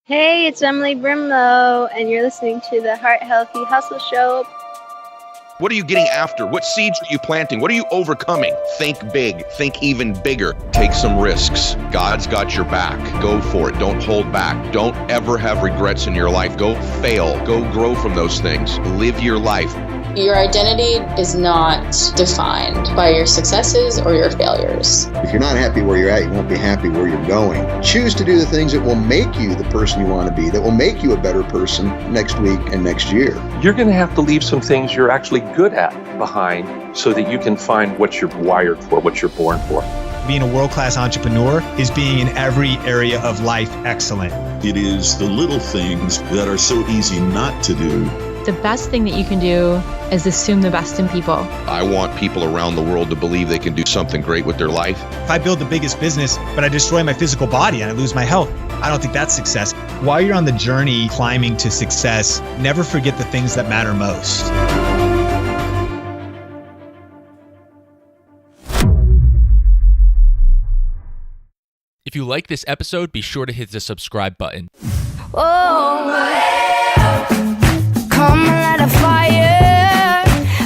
Hey, it's Emily Brimlow, and you're listening to the Heart Healthy Hustle Show. What are you getting after? What seeds are you planting? What are you overcoming? Think big. Think even bigger. Take some risks. God's got your back. Go for it. Don't hold back. Don't ever have regrets in your life. Go fail. Go grow from those things. Live your life. Your identity is not defined by your successes or your failures. If you're not happy where you're at, you won't be happy where you're going. Choose to do the things that will make you the person you want to be, that will make you a better person next week and next year. You're going to have to leave some things you're actually good at behind so that you can find what you're wired for, what you're born for. Being a world-class entrepreneur is being in every area of life excellent. It is the little things that are so easy not to do. The best thing that you can do is assume the best in people. I want people around the world to believe they can do something great with their life. If I build the biggest business, but I destroy my physical body and I lose my health, I don't think that's success. While you're on the journey climbing to success, never forget the things that matter most. If you like this episode, be sure to hit the subscribe button. Come light a fire,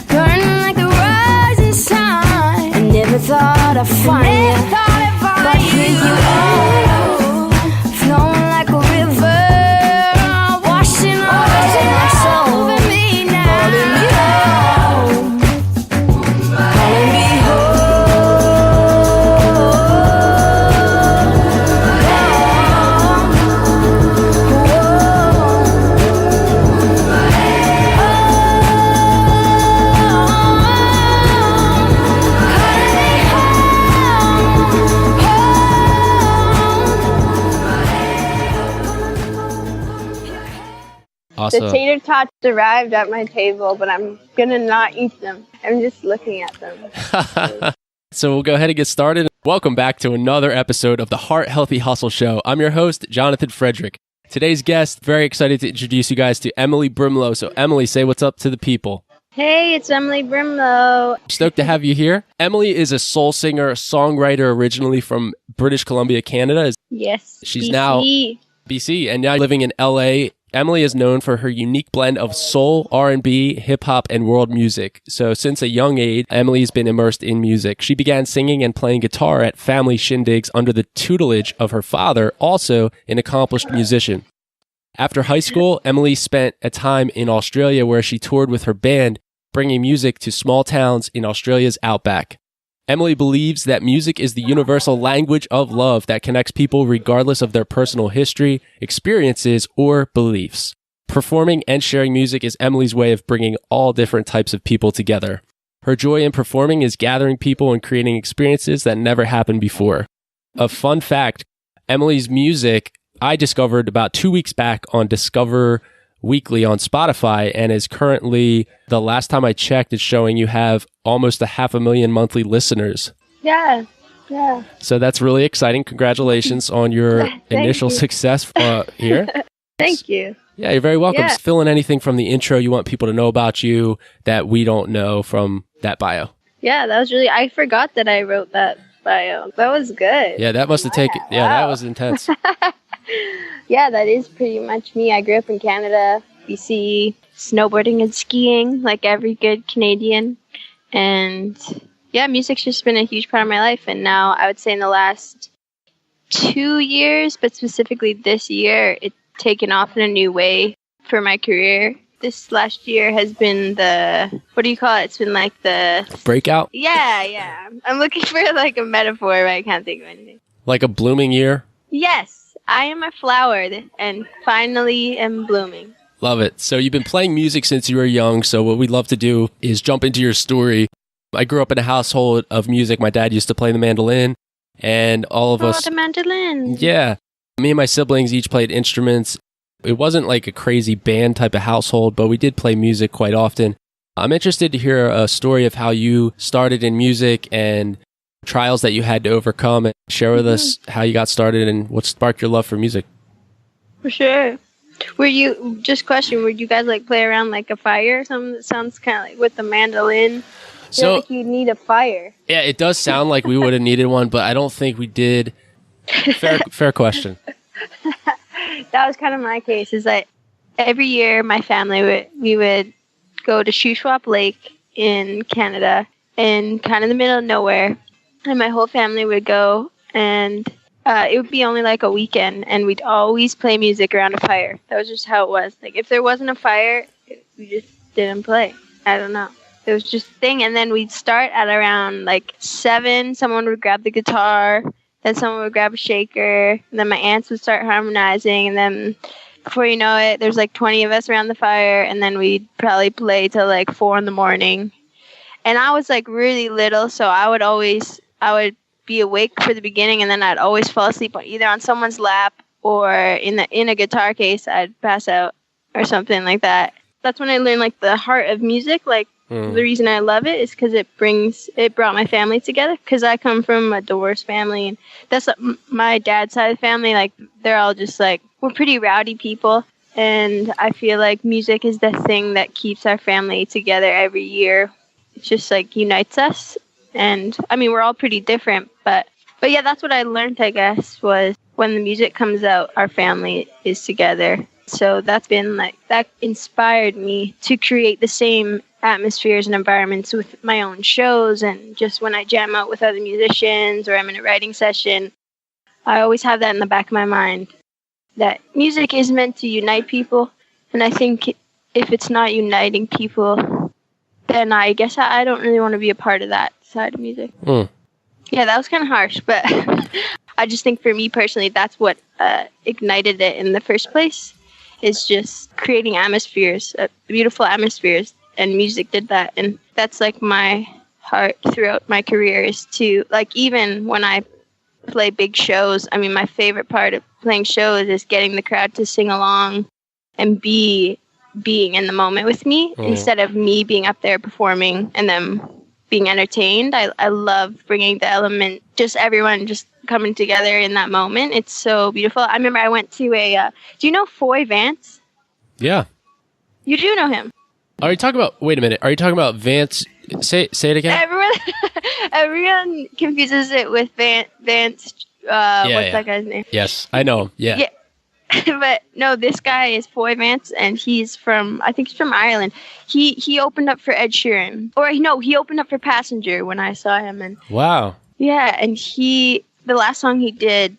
burning like the rising sun. I never thought I'd find you, but here you are, flowing like a river, washing over me now, calling me Awesome. The tater tots arrived at my table, but I'm gonna not eat them. I'm just looking at them. So we'll go ahead and get started. Welcome back to another episode of the Heart Healthy Hustle Show. I'm your host, Jonathan Frederick. Today's guest, very excited to introduce you guys to Emily Brimlow. So Emily, say what's up to the people. Hey, it's Emily Brimlow. Stoked to have you here. Emily is a soul singer, songwriter originally from British Columbia, Canada. Yes. She's BC. now BC and now living in LA. Emily is known for her unique blend of soul, R&B, hip-hop, and world music. So since a young age, Emily's been immersed in music. She began singing and playing guitar at family shindigs under the tutelage of her father, also an accomplished musician. After high school, Emily spent a time in Australia where she toured with her band, bringing music to small towns in Australia's outback. Emily believes that music is the universal language of love that connects people regardless of their personal history, experiences, or beliefs. Performing and sharing music is Emily's way of bringing all different types of people together. Her joy in performing is gathering people and creating experiences that never happened before. A fun fact, Emily's music I discovered about 2 weeks back on Discover Weekly on Spotify, and is currently, the last time I checked, it's showing you have almost 500,000 monthly listeners. Yeah. So that's really exciting. Congratulations on your initial success here. Thank you. Yeah, you're very welcome. Yeah. Fill in anything from the intro you want people to know about you that we don't know from that bio. Yeah, that was I forgot that I wrote that bio. That was good. Yeah, that must have taken, that was intense. Yeah, that is pretty much me. I grew up in Canada, BC, snowboarding and skiing like every good Canadian. And yeah, music's just been a huge part of my life. And now I would say in the last 2 years, but specifically this year, it's taken off in a new way for my career. This last year has been what do you call it? It's been like the breakout? Yeah. I'm looking for like a metaphor, but I can't think of anything. Like a blooming year? Yes. I am a flower and finally am blooming. Love it. So you've been playing music since you were young. So what we'd love to do is jump into your story. I grew up in a household of music. My dad used to play the mandolin, and all of us. Oh, the mandolin. Yeah. Me and my siblings each played instruments. It wasn't like a crazy band type of household, but we did play music quite often. I'm interested to hear a story of how you started in music and trials that you had to overcome, and share with us how you got started and what sparked your love for music. For sure. Were you guys like play around like a fire or something? That sounds kind of like with the mandolin. I feel like you'd need a fire. Yeah, it does sound like we would have needed one, but I don't think we did. Fair question. that was kind of my case. Is that every year my family we would go to Shuswap Lake in Canada, in kind of the middle of nowhere, and my whole family would go, and it would be only like a weekend, and we'd always play music around a fire. That was just how it was. Like, if there wasn't a fire, we just didn't play. I don't know. It was just a thing. And then we'd start at around like 7. Someone would grab the guitar, then someone would grab a shaker, and then my aunts would start harmonizing, and then before you know it, there's like 20 of us around the fire, and then we'd probably play till like 4 a.m. And I was like really little, so I would be awake for the beginning, and then I'd always fall asleep either on someone's lap or in a guitar case. I'd pass out or something like that. That's when I learned like the heart of music. Like the reason I love it is because it brought my family together. Because I come from a divorced family, and that's my dad's side of the family. Like, they're all just like, we're pretty rowdy people, and I feel like music is the thing that keeps our family together every year. It just like unites us. And I mean, we're all pretty different, but yeah, that's what I learned, I guess, was when the music comes out, our family is together. So that's been like, that inspired me to create the same atmospheres and environments with my own shows, and just when I jam out with other musicians or I'm in a writing session, I always have that in the back of my mind, that music is meant to unite people. And I think if it's not uniting people, then I guess I don't really want to be a part of that side of music. Yeah, that was kind of harsh, but I just think for me personally, that's what ignited it in the first place, is just creating atmospheres, beautiful atmospheres, and music did that. And that's like my heart throughout my career, is to, like, even when I play big shows, I mean, my favorite part of playing shows is getting the crowd to sing along and being in the moment with me, instead of me being up there performing and them being entertained. I love bringing the element, just everyone just coming together in that moment. It's so beautiful. I remember I went to do you know Foy Vance? Yeah. You do know him? Wait a minute. Are you talking about Vance? Say it again. Everyone confuses it with Vance. That guy's name? Yes, I know him. Yeah. But no, this guy is Foy Vance, and I think he's from Ireland. He opened up for Ed Sheeran. He opened up for Passenger when I saw him. And wow. Yeah, and the last song he did,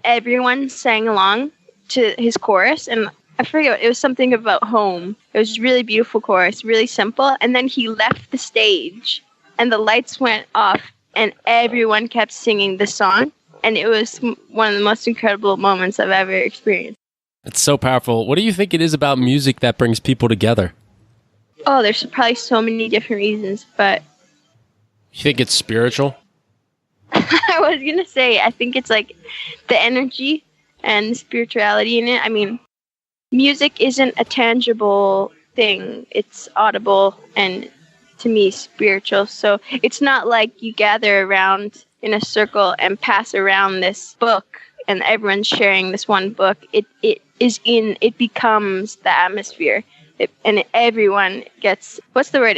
everyone sang along to his chorus, and I forget, it was something about home. It was a really beautiful chorus, really simple, and then he left the stage, and the lights went off, and everyone kept singing the song. And it was one of the most incredible moments I've ever experienced. It's so powerful. What do you think it is about music that brings people together? Oh, there's probably so many different reasons, but... You think it's spiritual? I was going to say, I think it's like the energy and the spirituality in it. I mean, music isn't a tangible thing. It's audible and, to me, spiritual. So it's not like you gather around in a circle and pass around this book and everyone's sharing this one book. It becomes the atmosphere, and everyone gets, what's the word,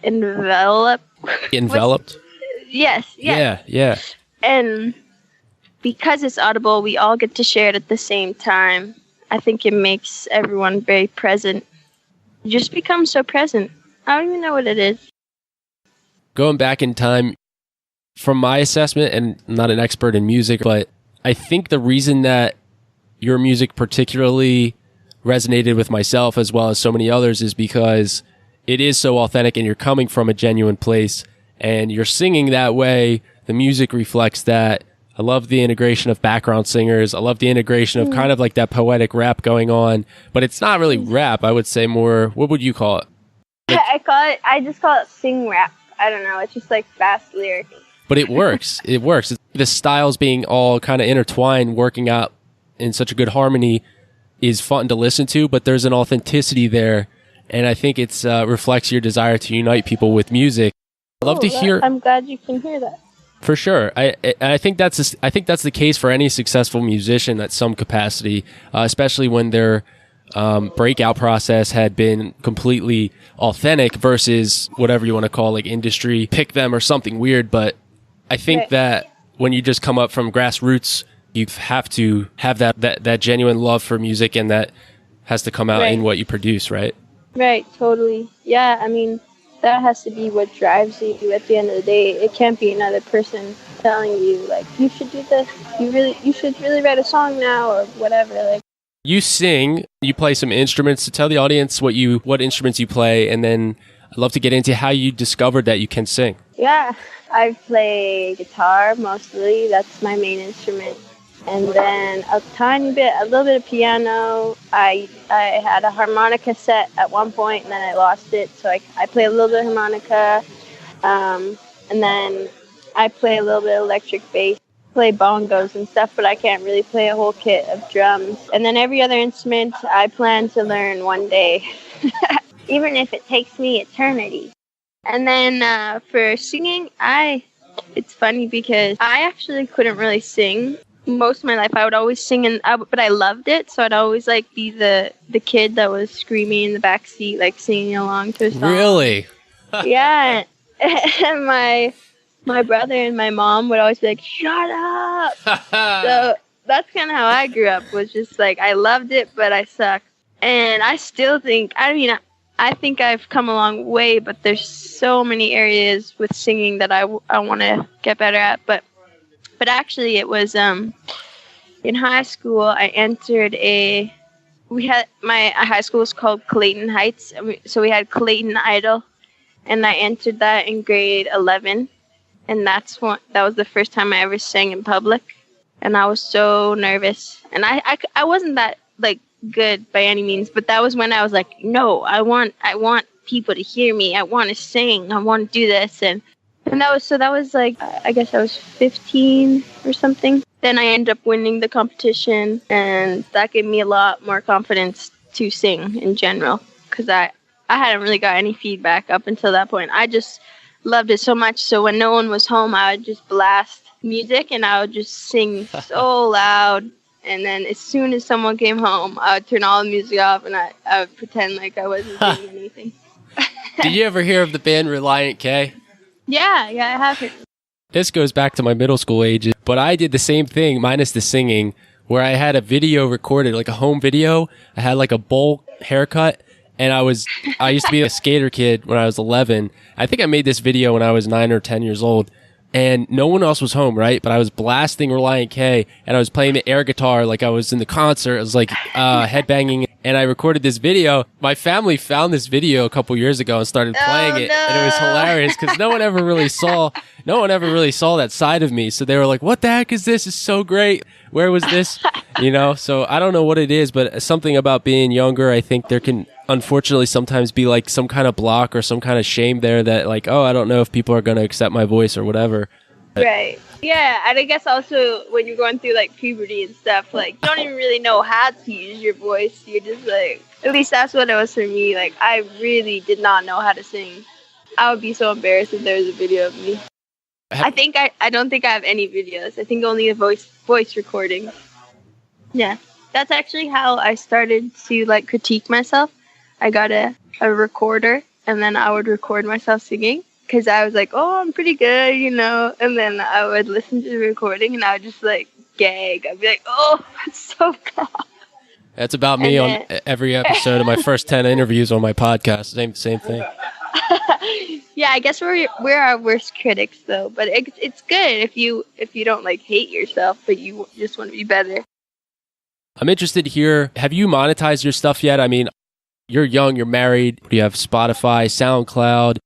enveloped? Yes. Yeah. And because it's audible, we all get to share it at the same time. I think it makes everyone very present. You just become so present. I don't even know what it is. Going back in time, from my assessment, and I'm not an expert in music, but I think the reason that your music particularly resonated with myself as well as so many others is because it is so authentic, and you're coming from a genuine place, and you're singing that way. The music reflects that. I love the integration of background singers. I love the integration of kind of like that poetic rap going on, but it's not really rap. I would say more, what would you call it? I just call it sing rap. I don't know. It's just like fast lyrics. But it works. It works. The styles being all kind of intertwined, working out in such a good harmony is fun to listen to, but there's an authenticity there. And I think it's reflects your desire to unite people with music. I'd love to hear. I'm glad you can hear that. For sure. I think that's the case for any successful musician at some capacity, especially when their breakout process had been completely authentic versus whatever you want to call like industry pick them or something weird. But I think that when you just come up from grassroots You have to have that genuine love for music, and that has to come out in what you produce, right? Right, totally. Yeah, I mean, that has to be what drives you at the end of the day. It can't be another person telling you, like, you should do this, you should really write a song now, or whatever. Like, you sing, you play some instruments. So tell the audience what instruments you play, and then I'd love to get into how you discovered that you can sing. Yeah, I play guitar mostly. That's my main instrument. And then a little bit of piano. I had a harmonica set at one point, and then I lost it. So I play a little bit of harmonica. And then I play a little bit of electric bass, play bongos and stuff, but I can't really play a whole kit of drums. And then every other instrument I plan to learn one day, even if it takes me eternity. And then for singing, it's funny because I actually couldn't really sing most of my life. I would always sing, but I loved it, so I'd always like be the kid that was screaming in the back seat, like singing along to a song. Really? Yeah. And my brother and my mom would always be like, "Shut up!" So that's kind of how I grew up. Was just like I loved it, but I sucked. And I still think, I think I've come a long way, but there's so many areas with singing that I want to get better at. But actually, it was in high school. I entered my high school was called Clayton Heights, so we had Clayton Idol, and I entered that in grade 11, and that was the first time I ever sang in public, and I was so nervous, and I wasn't that like good by any means, but that was when I was like, no, I want people to hear me. I want to sing. I want to do this, and that was like, I guess I was 15 or something. Then I ended up winning the competition, and that gave me a lot more confidence to sing in general, because I hadn't really got any feedback up until that point. I just loved it so much, so when no one was home, I would just blast music, and I would just sing so loud. And then as soon as someone came home, I would turn all the music off, and I would pretend like I wasn't doing anything. Did you ever hear of the band Relient K? Yeah, I have it. This goes back to my middle school ages, but I did the same thing, minus the singing, where I had a video recorded, like a home video. I had like a bowl haircut, and I used to be a skater kid when I was 11. I think I made this video when I was 9 or 10 years old, and no one else was home, right? But I was blasting Relient K, and I was playing the air guitar like I was in the concert. I was like headbanging, and I recorded this video. My family found this video a couple years ago and started playing it, and it was hilarious because no one ever really saw that side of me. So they were like, "What the heck is this? It's so great. Where was this?" So I don't know what it is, but something about being younger, I think there can unfortunately sometimes be like some kind of block or some kind of shame there that like, oh, I don't know if people are going to accept my voice or whatever. Right. Yeah, and I guess also when you're going through like puberty and stuff, like you don't even really know how to use your voice. You're just like, at least that's what it was for me. Like I really did not know how to sing. I would be so embarrassed if there was a video of me. I don't think I have any videos. I think only a voice recording. Yeah, that's actually how I started to like critique myself. I got a recorder, and then I would record myself singing because I was like, oh, I'm pretty good, and then I would listen to the recording and I would just like gag. I'd be like, oh, that's so bad. That's about me on every episode of my first 10 interviews on my podcast. Same thing. Yeah, I guess we're our worst critics though, but it's good if you don't like hate yourself, but you just want to be better. I'm interested here. Have you monetized your stuff yet? I mean, you're young, you're married, you have Spotify, SoundCloud.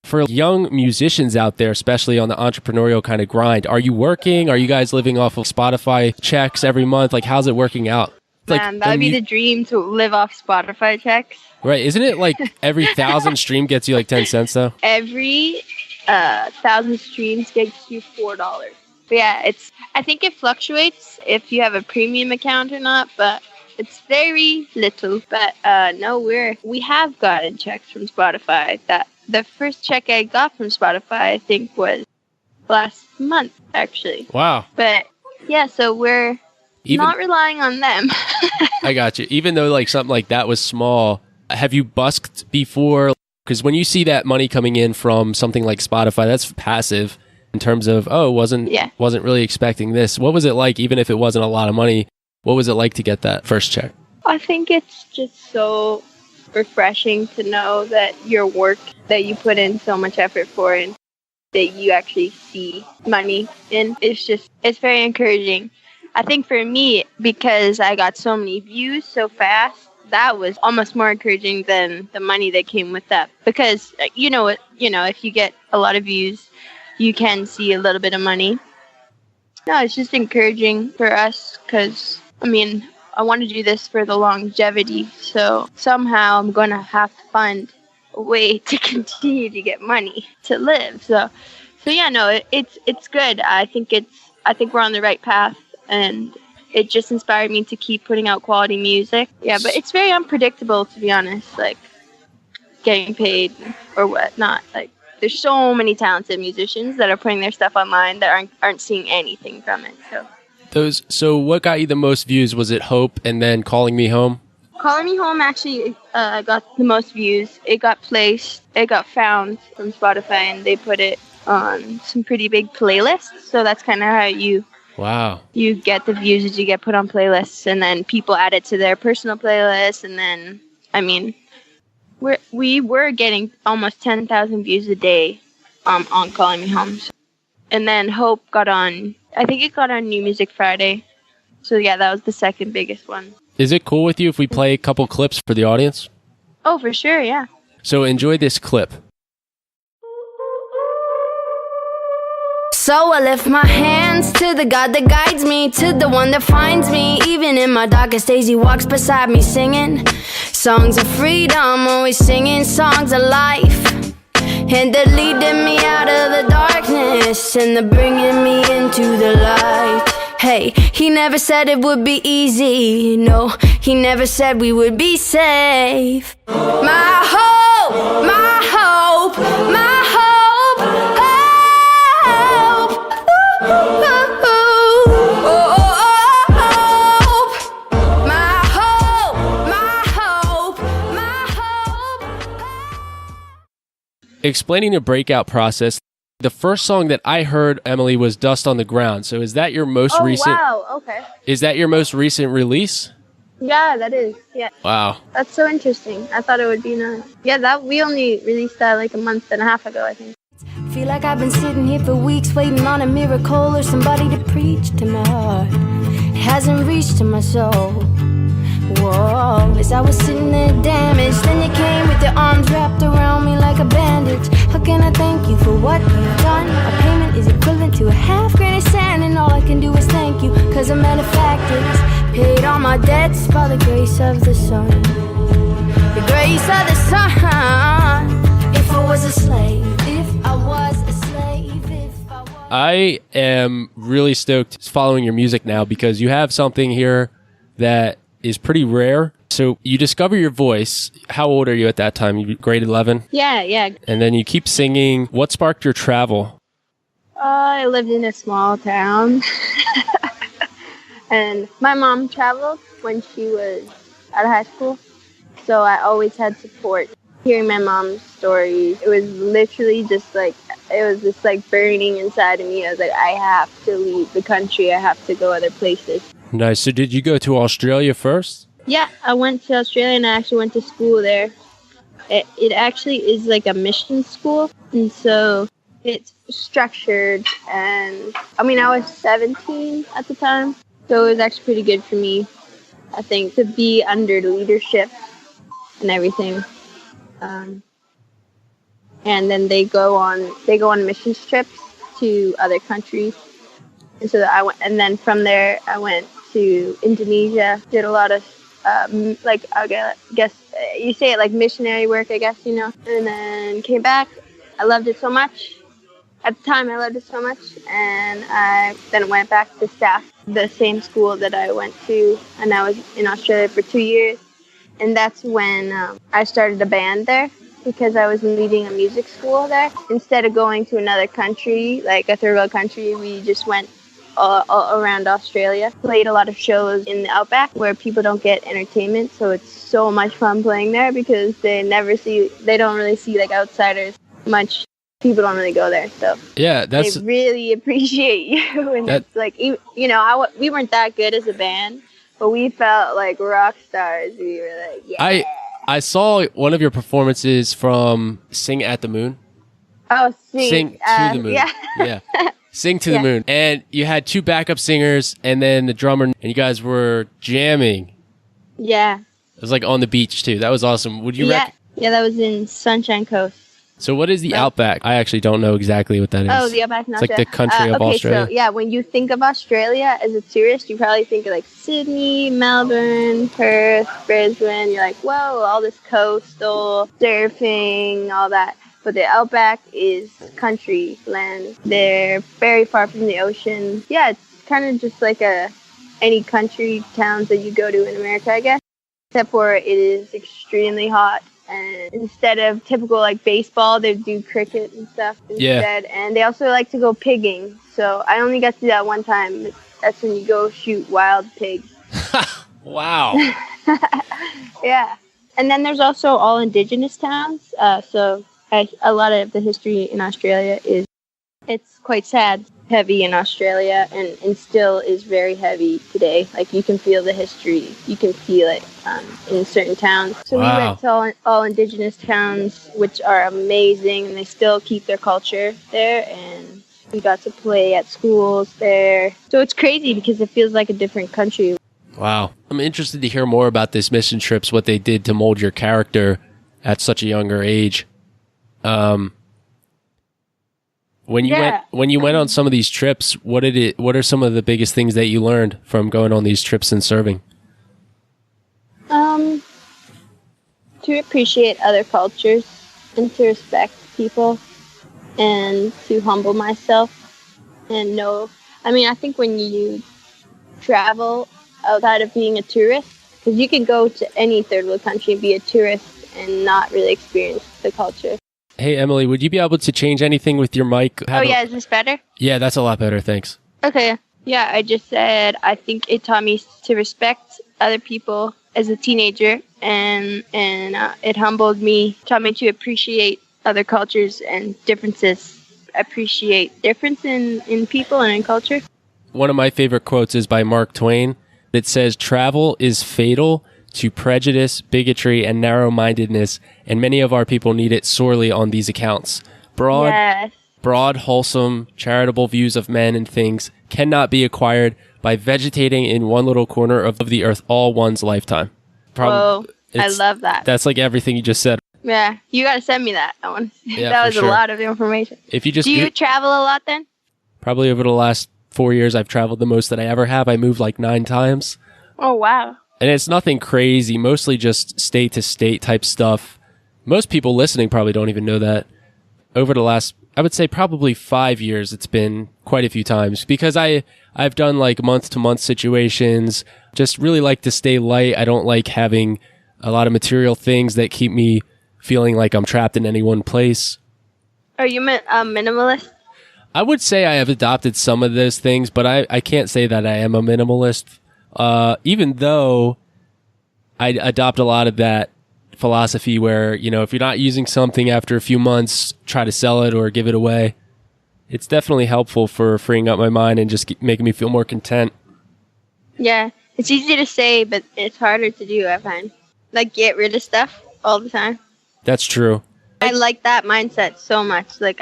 For young musicians out there, especially on the entrepreneurial kind of grind, are you working? Are you guys living off of Spotify checks every month? Like, how's it working out? Man, that would be the dream to live off Spotify checks. Right. Isn't it like every 1,000 stream gets you like 10 cents though? Every 1,000 streams gets you $4. But yeah, I think it fluctuates if you have a premium account or not, but it's very little. But no, we have gotten checks from Spotify. That the first check I got from Spotify, I think, was last month, actually. Wow. But yeah, so we're not relying on them. I got you. Even though like something like that was small, have you busked before? Because when you see that money coming in from something like Spotify, that's passive. in terms of, wasn't really expecting this. What was it like, even if it wasn't a lot of money? What was it like to get that first check? I think it's just so refreshing to know that your work that you put in so much effort for and that you actually see money in, it's very encouraging. I think for me, because I got so many views so fast, that was almost more encouraging than the money that came with that. Because if you get a lot of views, you can see a little bit of money. No, it's just encouraging for us because, I want to do this for the longevity. So somehow I'm going to have to find a way to continue to get money to live. So yeah, no, it's good. I think we're on the right path, and it just inspired me to keep putting out quality music. Yeah, but it's very unpredictable, to be honest, like getting paid or whatnot. Like, there's so many talented musicians that are putting their stuff online that aren't seeing anything from it. So what got you the most views? Was it Hope and then Calling Me Home? Calling Me Home actually got the most views. It got placed. It got found from Spotify, and they put it on some pretty big playlists. So that's kind of how you get the views as you get put on playlists, and then people add it to their personal playlists, and then we were getting almost 10,000 views a day on Calling Me Home. And then Hope got on, I think it got on New Music Friday. So yeah, that was the second biggest one. Is it cool with you if we play a couple clips for the audience? Oh, for sure, yeah. So enjoy this clip. So I lift my hands to the God that guides me, to the one that finds me. Even in my darkest days, he walks beside me singing songs of freedom, always singing songs of life. And they're leading me out of the darkness, and they're bringing me into the light. Hey, he never said it would be easy. No, he never said we would be safe. My hope, my hope, my hope, hope. Ooh, ooh, ooh. Oh, oh, oh, hope. My hope, my hope, my hope. Explaining the breakout process, the first song that I heard, Emily, was Dust on the Ground. So is that your most recent? Oh, wow, okay. Is that your most recent release? Yeah, that is, yeah. Wow. That's so interesting. I thought it would be nice. Yeah, we only released that like a month and a half ago, I think. Feel like I've been sitting here for weeks waiting on a miracle or somebody to preach to my heart. It hasn't reached to my soul. Whoa, as I was sitting there damaged, then you came with your arms wrapped around me like a bandage. How can I thank you for what you've done? My payment is equivalent to a half grain of sand, and all I can do is thank you, cause a matter of fact it's paid all my debts by the grace of the sun. The grace of the sun. If I was a slave, if I was a slave, if I was... I am really stoked following your music now because you have something here that is pretty rare. So you discover your voice. How old are you at that time? You grade 11? Yeah. And then you keep singing. What sparked your travel? I lived in a small town. And my mom traveled when she was out of high school. So I always had support. Hearing my mom's stories, it was literally just like, it was just like burning inside of me. I was like, I have to leave the country. I have to go other places. Nice. So did you go to Australia first? Yeah, I went to Australia and I actually went to school there. It actually is like a mission school. And so it's structured. And I was 17 at the time. So it was actually pretty good for me, I think, to be under leadership and everything. And then they go on mission trips to other countries. And so I went, and then from there I went to Indonesia, did a lot of I guess you say it like missionary work, I guess, and then came back. I loved it so much. At the time I loved it so much, and I then went back to staff the same school that I went to, and I was in Australia for 2 years. And that's when I started a band there, because I was leading a music school there. Instead of going to another country, like a third world country, we just went all around Australia. Played a lot of shows in the outback where people don't get entertainment, so it's so much fun playing there because they don't really see like outsiders much. people don't really go there, so Yeah, they really appreciate you. And it's like, we weren't that good as a band, but we felt like rock stars. We were like, yeah. I saw one of your performances from Sing at the Moon. Oh, Sing to the Moon. Yeah. Sing to the Moon. And you had 2 backup singers and then the drummer, and you guys were jamming. Yeah. It was like on the beach too. That was awesome. Would you Yeah, that was in Sunshine Coast. So what is the Outback? I actually don't know exactly what that is. Oh, the Outback in Australia. It's like the country of okay, Australia. So, yeah, when you think of Australia as a tourist, you probably think of like Sydney, Melbourne, Perth, Brisbane. You're like, whoa, all this coastal surfing, all that. But the Outback is country land. They're very far from the ocean. Yeah, it's kind of just like any country towns that you go to in America, I guess. Except for it is extremely hot. And instead of typical like baseball, they do cricket and stuff instead. Yeah. And they also like to go pigging. So I only got to do that one time. That's when you go shoot wild pigs. Wow. Yeah. And then there's also all indigenous towns. So a lot of the history in Australia it's quite sad, heavy in Australia, and still is very heavy today. Like, you can feel the history. You can feel it in certain towns. So we went to all indigenous towns, which are amazing, and they still keep their culture there, and we got to play at schools there. So it's crazy because it feels like a different country. Wow. I'm interested to hear more about this mission trips, what they did to mold your character at such a younger age. When you went on some of these trips, what are some of the biggest things that you learned from going on these trips and serving? To appreciate other cultures and to respect people and to humble myself and know. I mean, I think when you travel outside of being a tourist, because you can go to any third world country and be a tourist and not really experience the culture. Hey, Emily, would you be able to change anything with your mic? Is this better? Yeah, that's a lot better. Thanks. Okay. Yeah, I just said I think it taught me to respect other people as a teenager, and it humbled me, taught me to appreciate other cultures and differences, appreciate difference in people and in culture. One of my favorite quotes is by Mark Twain. It says, "Travel is fatal to prejudice, bigotry, and narrow-mindedness, and many of our people need it sorely on these accounts. Broad, wholesome, charitable views of men and things cannot be acquired by vegetating in one little corner of the earth all one's lifetime." Whoa, I love that. That's like everything you just said. Yeah, you got to send me that. Yeah, that was a lot of information. If you just do you travel a lot then? Probably over the last 4 years, I've traveled the most that I ever have. I moved like 9 times. Oh, wow. And it's nothing crazy, mostly just state to state type stuff. Most people listening probably don't even know that. Over the last, I would say probably 5 years, it's been quite a few times because I've done like month to month situations. Just really like to stay light. I don't like having a lot of material things that keep me feeling like I'm trapped in any one place. Are you minimalist? I would say I have adopted some of those things, but I can't say that I am a minimalist. Even though I adopt a lot of that philosophy where, if you're not using something after a few months, try to sell it or give it away. It's definitely helpful for freeing up my mind and just making me feel more content. Yeah, it's easy to say, but it's harder to do, I find. Like, get rid of stuff all the time. That's true. I like that mindset so much. Like,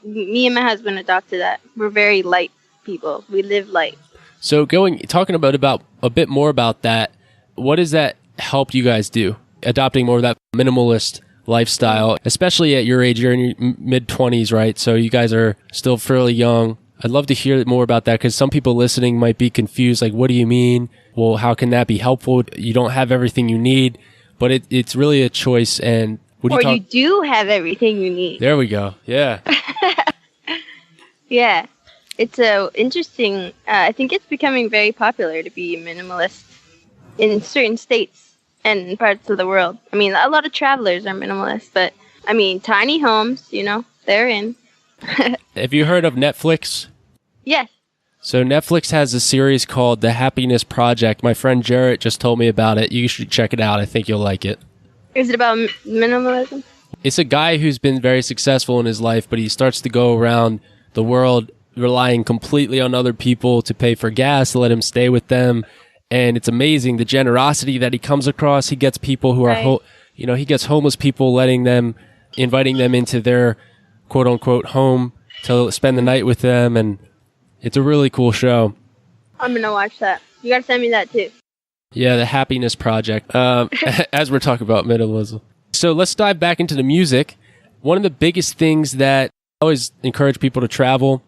me and my husband adopted that. We're very light people. We live light. So talking about a bit more about that, what does that help you guys do? Adopting more of that minimalist lifestyle, especially at your age, you're in your mid-20s, right? So you guys are still fairly young. I'd love to hear more about that because some people listening might be confused. Like, what do you mean? Well, how can that be helpful? You don't have everything you need, but it's really a choice. And you do have everything you need. There we go. Yeah. Yeah. It's interesting. I think it's becoming very popular to be minimalist in certain states and parts of the world. I mean, a lot of travelers are minimalist, but I mean, tiny homes, they're in. Have you heard of Netflix? Yes. So Netflix has a series called The Happiness Project. My friend Jarrett just told me about it. You should check it out. I think you'll like it. Is it about minimalism? It's a guy who's been very successful in his life, but he starts to go around the world relying completely on other people to pay for gas, to let him stay with them. And it's amazing the generosity that he comes across. He gets people who are, he gets homeless people, inviting them into their quote unquote home to spend the night with them. And it's a really cool show. I'm going to watch that. You got to send me that too. Yeah, the Happiness Project, as we're talking about minimalism. So let's dive back into the music. One of the biggest things that I always encourage people to travel,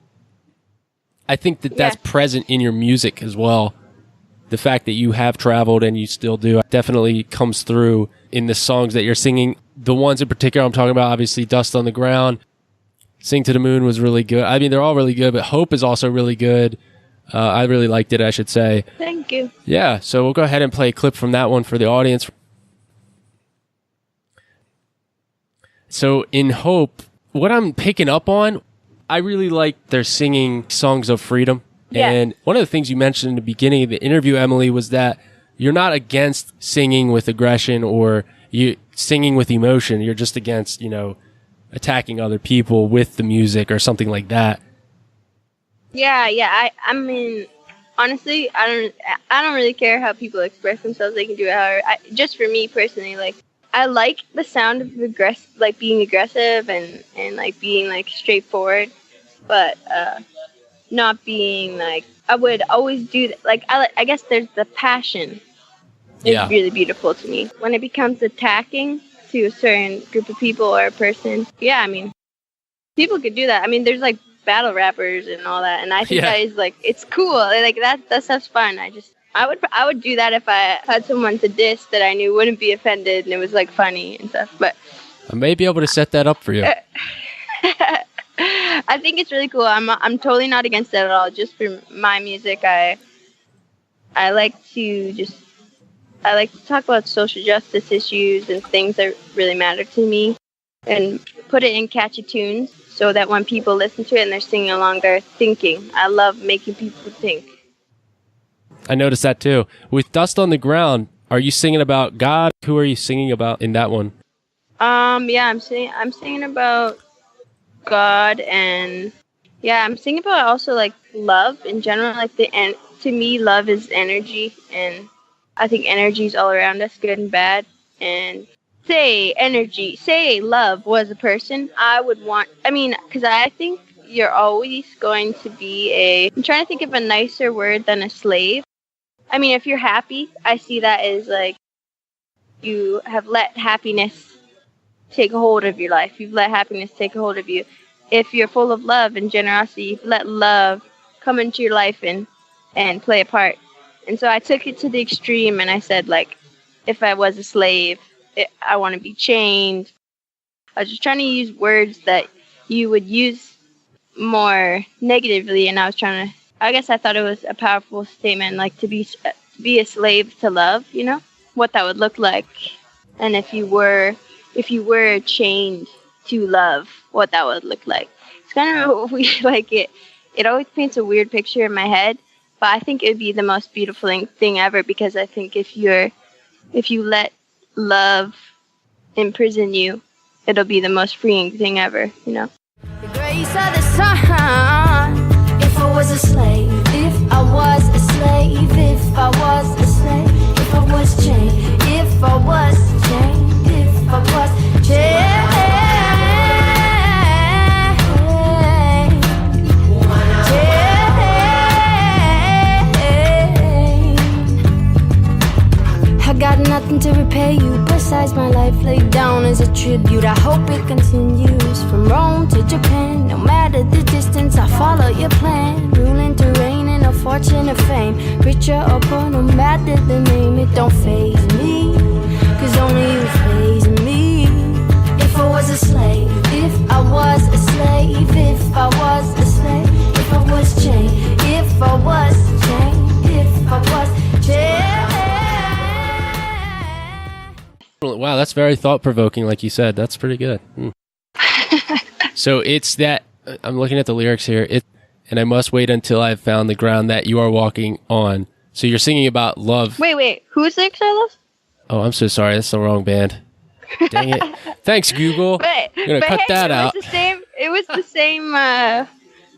I think that's present in your music as well. The fact that you have traveled and you still do definitely comes through in the songs that you're singing. The ones in particular I'm talking about, obviously, Dust on the Ground, Sing to the Moon was really good. I mean, they're all really good, but Hope is also really good. I really liked it, I should say. Thank you. Yeah, so we'll go ahead and play a clip from that one for the audience. So in Hope, what I'm picking up on, I really like their singing songs of freedom. Yeah. And one of the things you mentioned in the beginning of the interview, Emily, was that you're not against singing with aggression or you singing with emotion. You're just against, attacking other people with the music or something like that. Yeah. I mean, honestly, I don't really care how people express themselves. They can do it however. Just for me personally, like, I like the sound of being aggressive and like being like straightforward, but not being like, I would always do that. Like, I guess there's the passion is really beautiful to me. When it becomes attacking to a certain group of people or a person, yeah, I mean, people could do that. I mean, there's like battle rappers and all that, and I think that is like, it's cool. Like that stuff's fun. I would do that if I had someone to diss that I knew wouldn't be offended and it was like funny and stuff. But I may be able to set that up for you. I think it's really cool. I'm totally not against that at all. Just for my music, I like to talk about social justice issues and things that really matter to me, and put it in catchy tunes so that when people listen to it and they're singing along, they're thinking. I love making people think. I noticed that too. With Dust on the Ground, are you singing about God? Who are you singing about in that one? Yeah, I'm singing about God, and I'm singing about also like love in general. Like to me, love is energy, and I think energy is all around us, good and bad. And say love was a person, because I think you're always going to be I'm trying to think of a nicer word than a slave. I mean, if you're happy, I see that as like you have let happiness take a hold of your life. You've let happiness take a hold of you. If you're full of love and generosity, you've let love come into your life and play a part. And so I took it to the extreme, and I said, like, if I was a slave, I want to be chained. I was just trying to use words that you would use more negatively, and I guess I thought it was a powerful statement, like to be a slave to love, what that would look like. And if you were chained to love, what that would look like. It's kind of weird, like it always paints a weird picture in my head, but I think it would be the most beautiful thing ever, because I think if you let love imprison you, it'll be the most freeing thing ever, The grace of the sun. If I was a slave, if I was a slave, if I was a slave, if I was chained, if I was chained, if I was chained. I got nothing to repay you besides my life laid down as a tribute. I hope it continues from Rome to Japan. No matter the distance, I follow your plan. Ruling terrain and a fortune of fame. Richer or poor, no matter the name, it don't faze me, 'cause only you faze me. If I was a slave, if I was a slave, if I was a slave, if I was chained, if I was chained, if I was chained. Wow, that's very thought-provoking, like you said. That's pretty good. So it's that, I'm looking at the lyrics here, and I must wait until I've found the ground that you are walking on. So you're singing about love. Wait, whose lyrics are those? Oh, I'm so sorry. That's the wrong band. Dang it. Thanks, Google. But, I'm going to cut that out. It was the same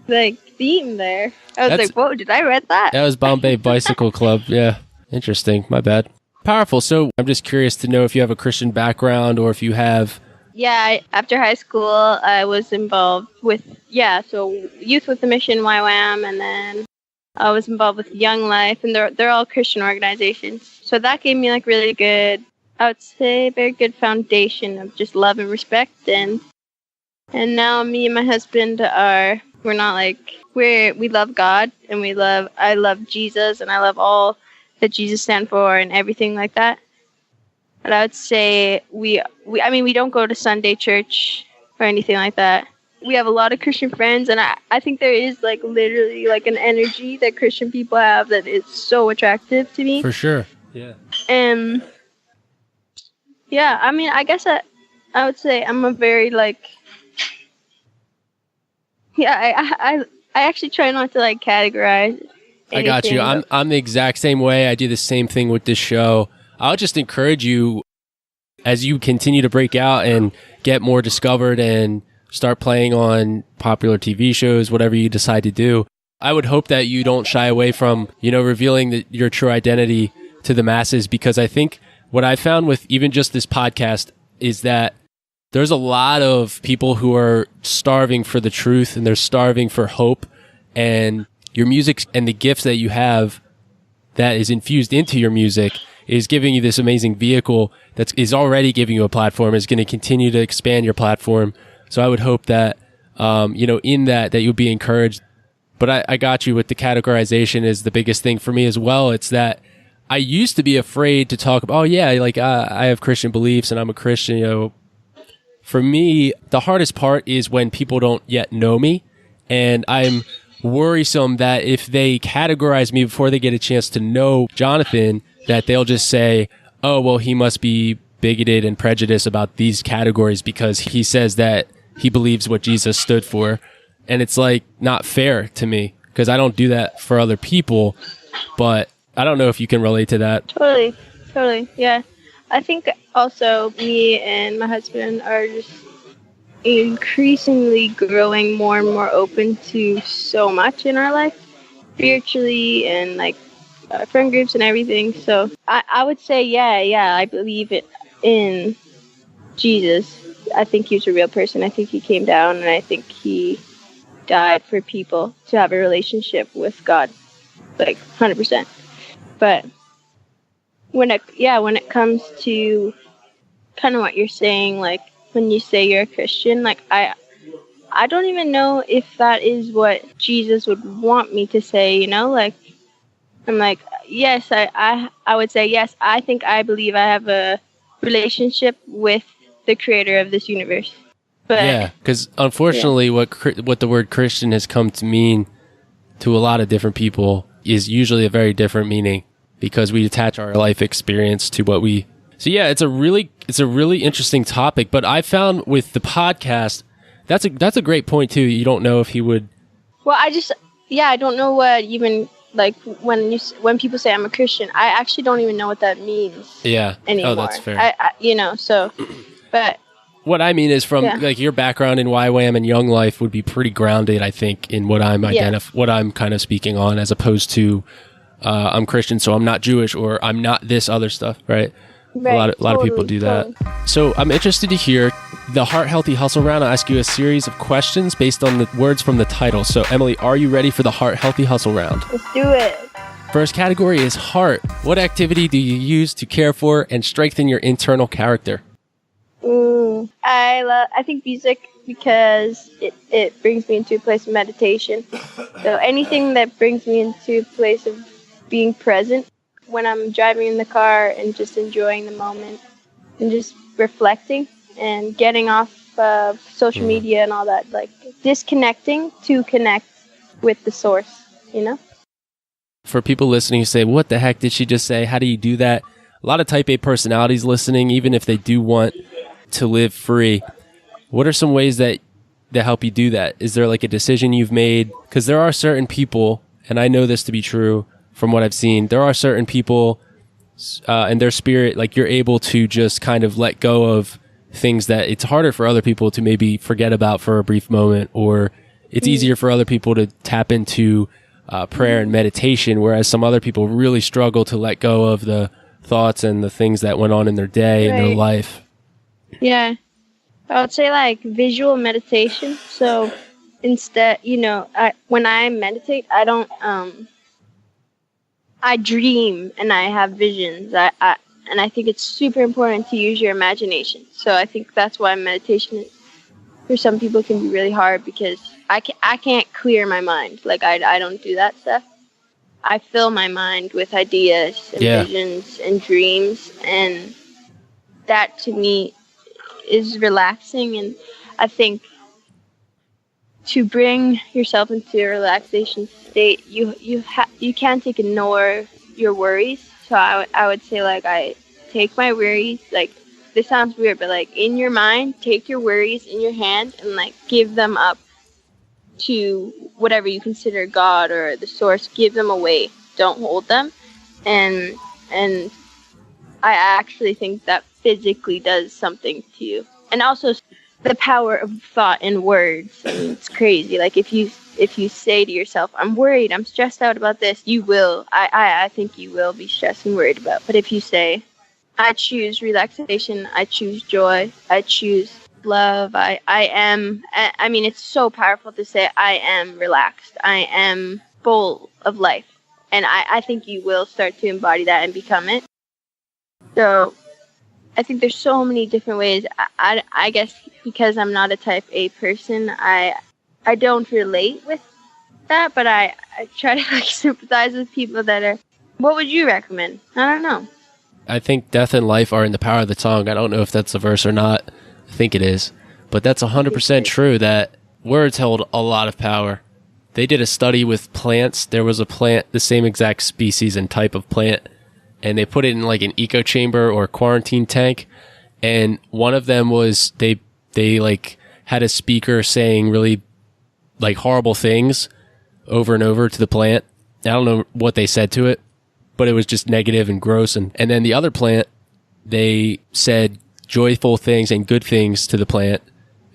like theme there. I was like, whoa, did I read that? That was Bombay Bicycle Club. Yeah. Interesting. My bad. Powerful. So I'm just curious to know if you have a Christian background or if you have... Yeah, after high school, I was involved with, so Youth with a Mission, YWAM, and then I was involved with Young Life, and they're all Christian organizations. So that gave me like really good, I would say, very good foundation of just love and respect. And now me and my husband we love God, and I love Jesus, and I love all that Jesus stands for and everything like that. But I would say we don't go to Sunday church or anything like that. We have a lot of Christian friends, and I think there is like literally like an energy that Christian people have that is so attractive to me. For sure. Yeah. And yeah, I mean, I guess I would say I'm a very like, I actually try not to like categorize anything. I got you. I'm the exact same way. I do the same thing with this show. I'll just encourage you as you continue to break out and get more discovered and start playing on popular TV shows, whatever you decide to do. I would hope that you don't shy away from, revealing your true identity to the masses, because I think what I found with even just this podcast is that there's a lot of people who are starving for the truth and they're starving for hope, and your music and the gifts that you have that is infused into your music is giving you this amazing vehicle that is already giving you a platform, is going to continue to expand your platform. So I would hope that, in that you'll be encouraged. But I got you with the categorization is the biggest thing for me as well. It's that I used to be afraid to talk about, I have Christian beliefs and I'm a Christian, For me, the hardest part is when people don't yet know me, and I'm worrisome that if they categorize me before they get a chance to know Jonathan, that they'll just say, oh, well, he must be bigoted and prejudiced about these categories because he says that he believes what Jesus stood for. And it's like not fair to me because I don't do that for other people. But I don't know if you can relate to that. Totally. Yeah. I think also me and my husband are just increasingly growing more and more open to so much in our life, spiritually and like friend groups and everything. So I would say, I believe in Jesus. I think he was a real person. I think he came down, and I think he died for people to have a relationship with God, like 100%. But when it comes to kind of what you're saying, like when you say you're a Christian, like I don't even know if that is what Jesus would want me to say, like I'm like, yes, I would say, yes, I believe I have a relationship with the creator of this universe. But yeah, because unfortunately what the word Christian has come to mean to a lot of different people is usually a very different meaning because we attach our life experience to what we... So yeah, it's a really interesting topic, but I found with the podcast, that's a great point too. You don't know if he would... Well, I don't know what even... Like when people say I'm a Christian, I actually don't even know what that means. Yeah. Anymore. Oh, that's fair. But what I mean is from like your background in YWAM and Young Life would be pretty grounded, I think, in what I'm what I'm kind of speaking on, as opposed to I'm Christian, so I'm not Jewish, or I'm not this other stuff, right? Right. A lot of people do that. So I'm interested to hear the Heart Healthy Hustle Round. I'll ask you a series of questions based on the words from the title. So Emily, are you ready for the Heart Healthy Hustle Round? Let's do it. First category is heart. What activity do you use to care for and strengthen your internal character? I think music, because it brings me into a place of meditation. So anything that brings me into a place of being present when I'm driving in the car and just enjoying the moment and just reflecting and getting off of social media and all that, like disconnecting to connect with the source, For people listening who say, what the heck did she just say? How do you do that? A lot of type A personalities listening, even if they do want to live free. What are some ways that help you do that? Is there like a decision you've made? Because there are certain people, and I know this to be true from what I've seen, there are certain people and their spirit, like you're able to just kind of let go of things that it's harder for other people to maybe forget about for a brief moment, or it's easier for other people to tap into prayer and meditation, whereas some other people really struggle to let go of the thoughts and the things that went on in their day and their life. Yeah. I would say like visual meditation. So instead, when I meditate, I don't, I dream and I have visions. And I think it's super important to use your imagination. So I think that's why meditation for some people can be really hard, because I can't clear my mind. Like I don't do that stuff. I fill my mind with ideas and visions and dreams, and that to me is relaxing. And I think to bring yourself into a relaxation state, you can't ignore your worries. So I would say like I take my worries, like this sounds weird, but like in your mind, take your worries in your hand and like give them up to whatever you consider God or the source. Give them away. Don't hold them. And I actually think that physically does something to you. And also the power of thought and words. I mean, it's crazy. Like if you say to yourself, I'm worried, I'm stressed out about this, you will. I think you will be stressed and worried about. But if you say, I choose relaxation, I choose joy, I choose love, I mean, it's so powerful to say, I am relaxed, I am full of life. And I think you will start to embody that and become it. So I think there's so many different ways. I guess because I'm not a type A person, I don't relate with that, but I try to like sympathize with people that are. What would you recommend? I don't know. I think death and life are in the power of the tongue. I don't know if that's a verse or not. I think it is. But that's 100% true that words hold a lot of power. They did a study with plants. There was a plant, the same exact species and type of plant, and they put it in like an echo chamber or quarantine tank. And one of them was they like had a speaker saying really like horrible things over and over to the plant. I don't know what they said to it, but it was just negative and gross. And then the other plant, they said joyful things and good things to the plant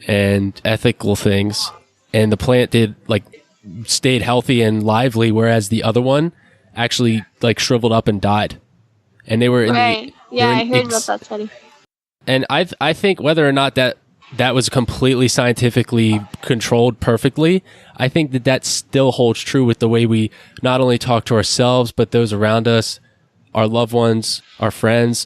and ethical things. And the plant did like stayed healthy and lively, whereas the other one actually like shriveled up and died. And they were in I heard about that study. And I think whether or not that was completely scientifically controlled perfectly, I think that still holds true with the way we not only talk to ourselves, but those around us, our loved ones, our friends.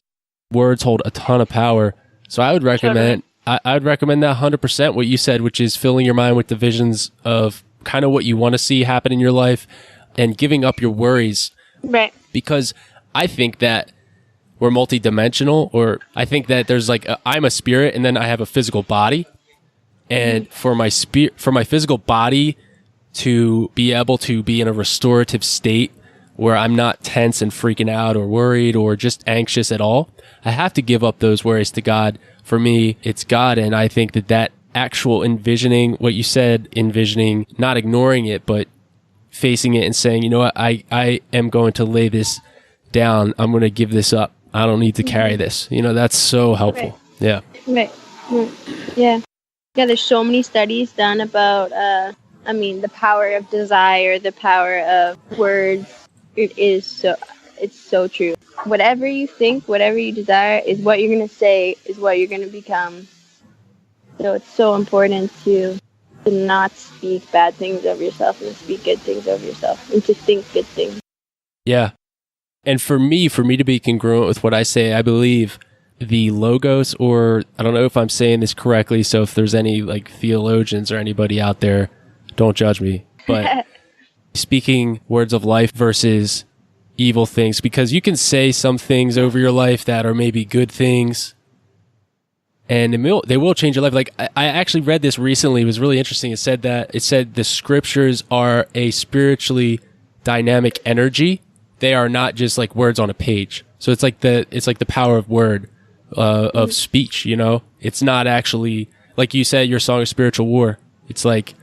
Words hold a ton of power. So I would recommend, I would recommend that 100% what you said, which is filling your mind with the visions of kind of what you want to see happen in your life and giving up your worries. Right. Because I think that we're multidimensional, or I think that there's like I'm a spirit and then I have a physical body, and for my physical body to be able to be in a restorative state where I'm not tense and freaking out or worried or just anxious at all, I have to give up those worries to God. For me, it's God, and I think that actual envisioning what you said, envisioning, not ignoring it, but facing it and saying, you know what, I am going to lay this down. I'm going to give this up. I don't need to carry this. You know, that's so helpful. Right. Yeah. Right. Yeah. Yeah, there's so many studies done about, the power of desire, the power of words. It's so true. Whatever you think, whatever you desire is what you're going to say, is what you're going to become. So it's so important to not speak bad things over yourself and to speak good things over yourself and to think good things. Yeah. And for me to be congruent with what I say, I believe the logos, or I don't know if I'm saying this correctly, so if there's any like theologians or anybody out there, don't judge me, but speaking words of life versus evil things, because you can say some things over your life that are maybe good things, and they will change your life. Like I actually read this recently. It was really interesting. It said the scriptures are a spiritually dynamic energy. They are not just like words on a page. So it's like the power of word, of speech, you know? It's not actually, like you said, your song of spiritual war. It's like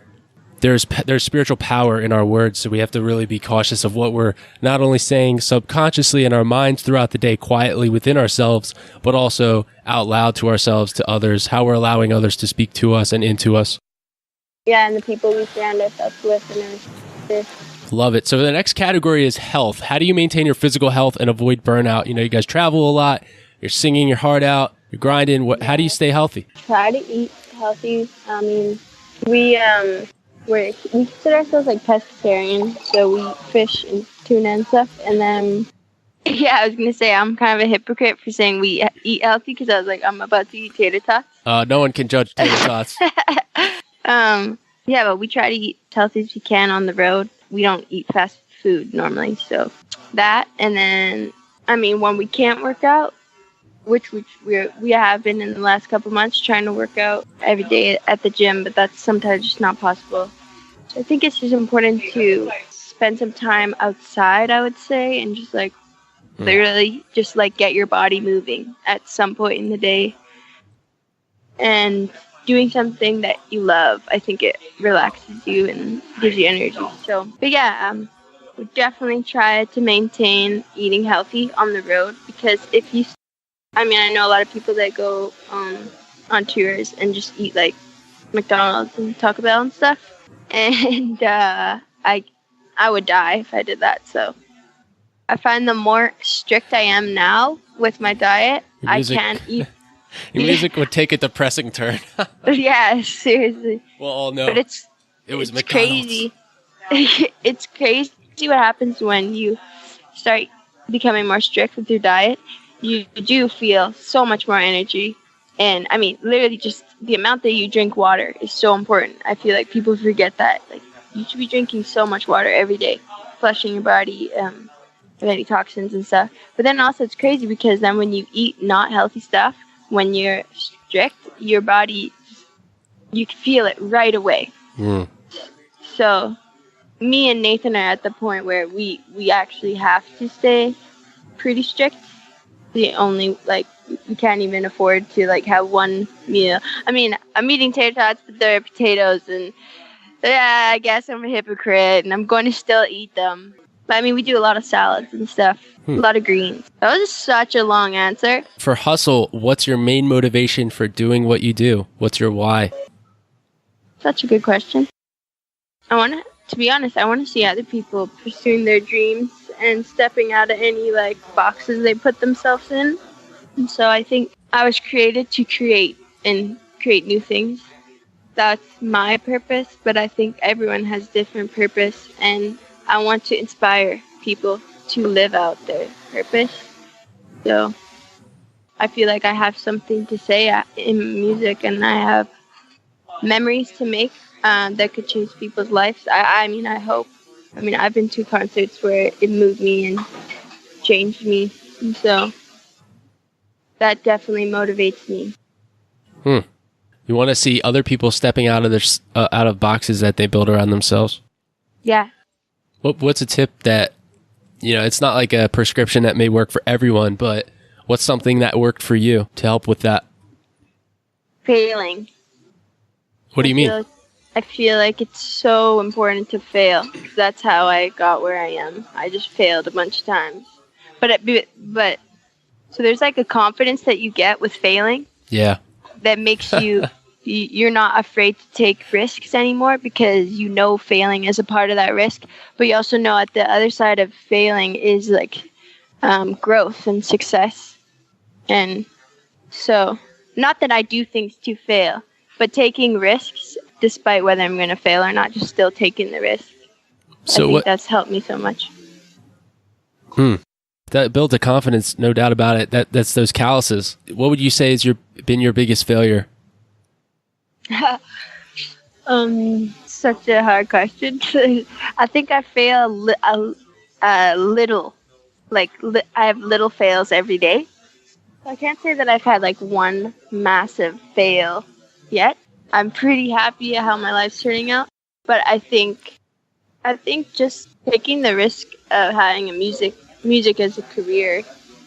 there's spiritual power in our words, so we have to really be cautious of what we're not only saying subconsciously in our minds throughout the day, quietly within ourselves, but also out loud to ourselves, to others, how we're allowing others to speak to us and into us. Yeah, and the people we surround ourselves with. Love it. So the next category is health. How do you maintain your physical health and avoid burnout? You know, you guys travel a lot, you're singing your heart out, you're grinding. How do you stay healthy? Try to eat healthy. I mean, we consider ourselves like pescatarian, so we eat fish and tuna and stuff. And then, yeah, I was gonna say I'm kind of a hypocrite for saying we eat healthy because I was like, I'm about to eat tater tots. No one can judge tater tots. Yeah, but we try to eat as healthy as we can on the road. We don't eat fast food normally, so that. And then, I mean, when we can't work out, which we have been in the last couple months trying to work out every day at the gym, but that's sometimes just not possible. So I think it's just important to spend some time outside, I would say, and just like literally just like get your body moving at some point in the day. And doing something that you love, I think it relaxes you and gives you energy. So, but yeah, we definitely try to maintain eating healthy on the road, because if you, I mean, I know a lot of people that go on tours and just eat like McDonald's and Taco Bell and stuff, and I would die if I did that. So I find the more strict I am now with my diet, I can't eat. Your music would take a depressing turn. Yeah, seriously. Well, no. But it was it's McDonald's. Crazy. It's crazy what happens when you start becoming more strict with your diet. You do feel so much more energy. And, I mean, literally just the amount that you drink water is so important. I feel like people forget that. Like, you should be drinking so much water every day, flushing your body of any toxins and stuff. But then also it's crazy because then when you eat not healthy stuff, when you're strict, your body, you can feel it right away. So me and Nathan are at the point where we actually have to stay pretty strict. We only, like, we can't even afford to, like, have one meal. I mean, I'm eating tater tots, but they're potatoes, and yeah, I guess I'm a hypocrite, and I'm going to still eat them. But I mean, we do a lot of salads and stuff, a lot of greens. That was such a long answer. For Hustle, what's your main motivation for doing what you do? What's your why? Such a good question. To be honest, I want to see other people pursuing their dreams and stepping out of any, like, boxes they put themselves in. And so I think I was created to create and create new things. That's my purpose, but I think everyone has different purpose, and I want to inspire people to live out their purpose. So I feel like I have something to say in music, and I have memories to make that could change people's lives. I mean, I hope. I mean, I've been to concerts where it moved me and changed me, and so that definitely motivates me. You want to see other people stepping out of boxes that they build around themselves? Yeah. What's a tip that, you know, it's not like a prescription that may work for everyone, but what's something that worked for you to help with that? Failing. What do you mean? I feel like it's so important to fail. That's how I got where I am. I just failed a bunch of times. But so there's like a confidence that you get with failing. Yeah. That makes you're not afraid to take risks anymore, because you know failing is a part of that risk. But you also know at the other side of failing is like growth and success. And so, not that I do things to fail, but taking risks despite whether I'm going to fail or not, just still taking the risk. So I think that's helped me so much. That builds a confidence, no doubt about it. That's those calluses. What would you say has been your biggest failure? Such a hard question. I think I fail a little. Like, I have little fails every day. I can't say that I've had like one massive fail yet. I'm pretty happy at how my life's turning out. But I think just taking the risk of having a music as a career,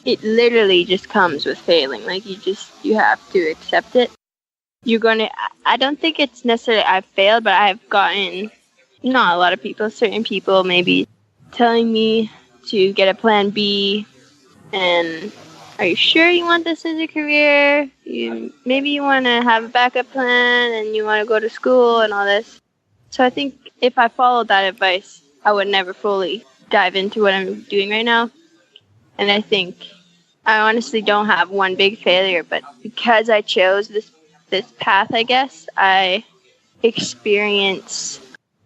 it literally just comes with failing. Like, you have to accept it. I don't think it's necessarily I've failed, but I've gotten not a lot of people, certain people maybe telling me to get a plan B and are you sure you want this as a career? Maybe you want to have a backup plan and you want to go to school and all this. So I think if I followed that advice, I would never fully dive into what I'm doing right now. And I think I honestly don't have one big failure, but because I chose this path, I guess, I experience,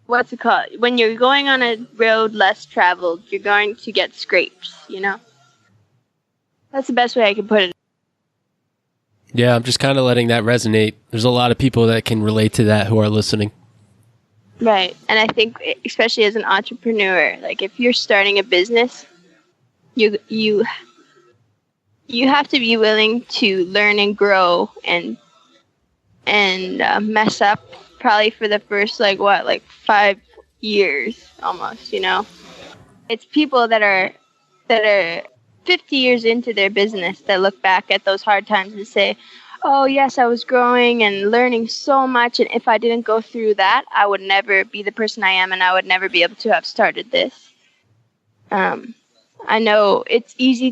what's it called? When you're going on a road less traveled, you're going to get scrapes, you know? That's the best way I can put it. Yeah, I'm just kind of letting that resonate. There's a lot of people that can relate to that who are listening. Right. And I think especially as an entrepreneur, like if you're starting a business, you have to be willing to learn and grow and mess up probably for the first 5 years almost, you know. It's people that are 50 years into their business that look back at those hard times and say, oh yes, I was growing and learning so much, and if I didn't go through that, I would never be the person I am and I would never be able to have started this. I know it's easy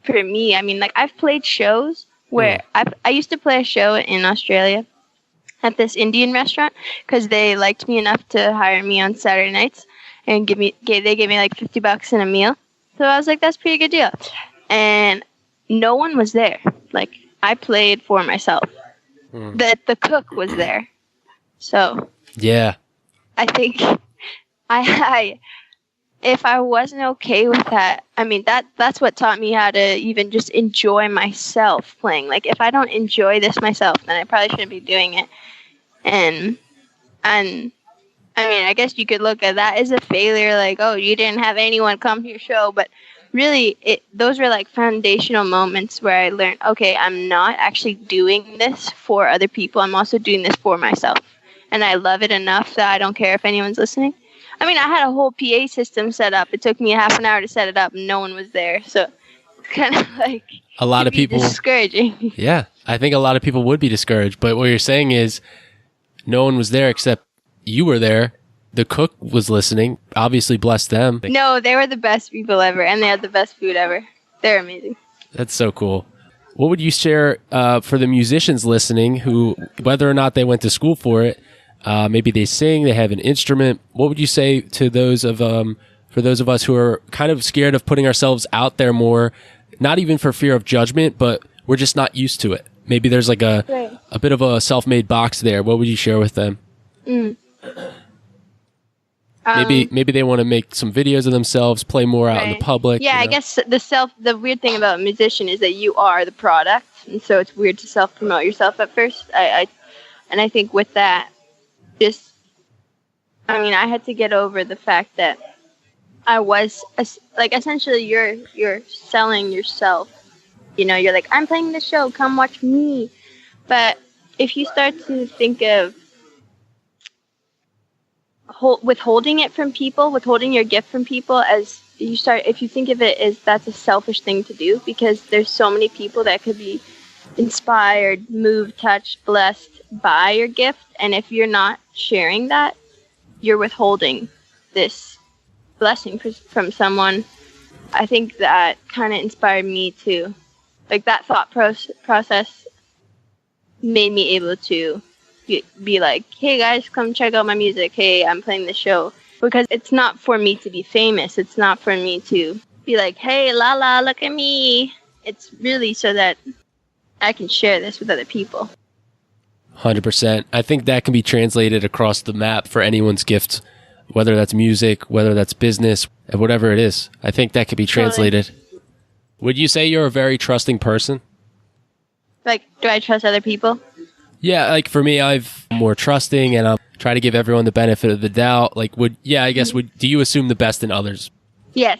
for me, I mean, like I've played shows where I used to play a show in Australia at this Indian restaurant because they liked me enough to hire me on Saturday nights and they gave me like $50 and a meal. So I was like, that's a pretty good deal. And no one was there. Like, I played for myself. The cook was there. So yeah, I think if I wasn't okay with that, I mean, that's what taught me how to even just enjoy myself playing. Like, if I don't enjoy this myself, then I probably shouldn't be doing it. And I mean, I guess you could look at that as a failure, like, oh, you didn't have anyone come to your show. But really, those were like foundational moments where I learned, okay, I'm not actually doing this for other people. I'm also doing this for myself. And I love it enough that I don't care if anyone's listening. I mean, I had a whole PA system set up. It took me half an hour to set it up, and no one was there. So it's kind of like a lot of people discouraging. Yeah, I think a lot of people would be discouraged. But what you're saying is no one was there except you were there. The cook was listening. Obviously, bless them. No, they were the best people ever, and they had the best food ever. They're amazing. That's so cool. What would you share for the musicians listening who, whether or not they went to school for it, maybe they sing, they have an instrument. What would you say to those of for those of us who are kind of scared of putting ourselves out there more, not even for fear of judgment, but we're just not used to it? Maybe there's like a bit of a self-made box there. What would you share with them? Maybe they want to make some videos of themselves, play more out in the public. Yeah, I guess the weird thing about a musician is that you are the product, and so it's weird to self-promote yourself at first. I think with that, I had to get over the fact that I was essentially you're selling yourself. You know, you're like, I'm playing this show, come watch me. But if you start to think of withholding it from people, withholding your gift from people, if you think of it as that's a selfish thing to do, because there's so many people that could be inspired, moved, touched, blessed by your gift, and if you're not sharing that, you're withholding this blessing from someone. I think that kind of inspired me to, like, that thought process made me able to be like, hey guys, come check out my music. Hey, I'm playing this show. Because it's not for me to be famous. It's not for me to be like, hey, Lala, look at me. It's really so that I can share this with other people. 100%. I think that can be translated across the map for anyone's gift, whether that's music, whether that's business, whatever it is. I think that could be translated. Totally. Would you say you're a very trusting person? Like, do I trust other people? Yeah, like for me, I'm more trusting and I'm trying to give everyone the benefit of the doubt. Like, do you assume the best in others? Yes,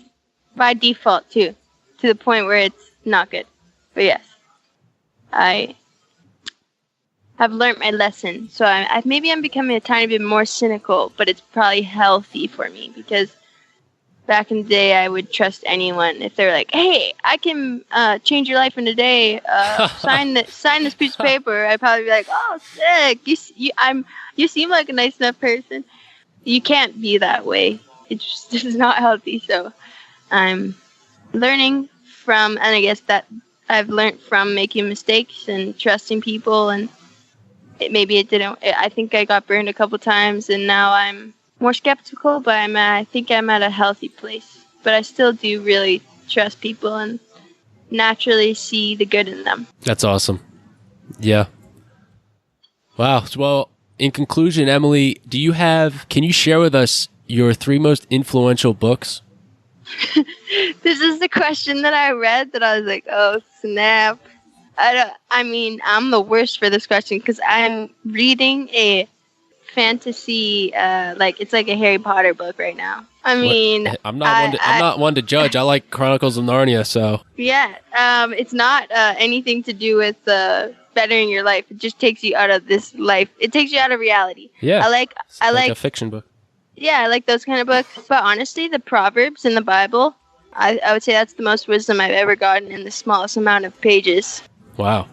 by default too, to the point where it's not good. But yes, I have learned my lesson. So maybe I'm becoming a tiny bit more cynical, but it's probably healthy for me because back in the day, I would trust anyone. If they're like, hey, I can change your life in a day, sign this piece of paper, I'd probably be like, oh, sick. You seem like a nice enough person. you can't be that way. It just is not healthy. So I'm learning from, and I guess that I've learned from making mistakes and trusting people, and I think I got burned a couple times, and now I'm more skeptical, but I think I'm at a healthy place. But I still do really trust people and naturally see the good in them. That's awesome. Yeah. Wow. Well, in conclusion, Emily, can you share with us your 3 most influential books? This is the question that I read that I was like, oh, snap. I'm the worst for this question because I'm reading a fantasy, it's like a Harry Potter book right now. I'm not one to judge. I like Chronicles of Narnia, so. Yeah, it's not anything to do with bettering your life. It just takes you out of this life. It takes you out of reality. Yeah. I like a fiction book. Yeah, I like those kind of books. But honestly, the Proverbs in the Bible, I would say that's the most wisdom I've ever gotten in the smallest amount of pages. Wow.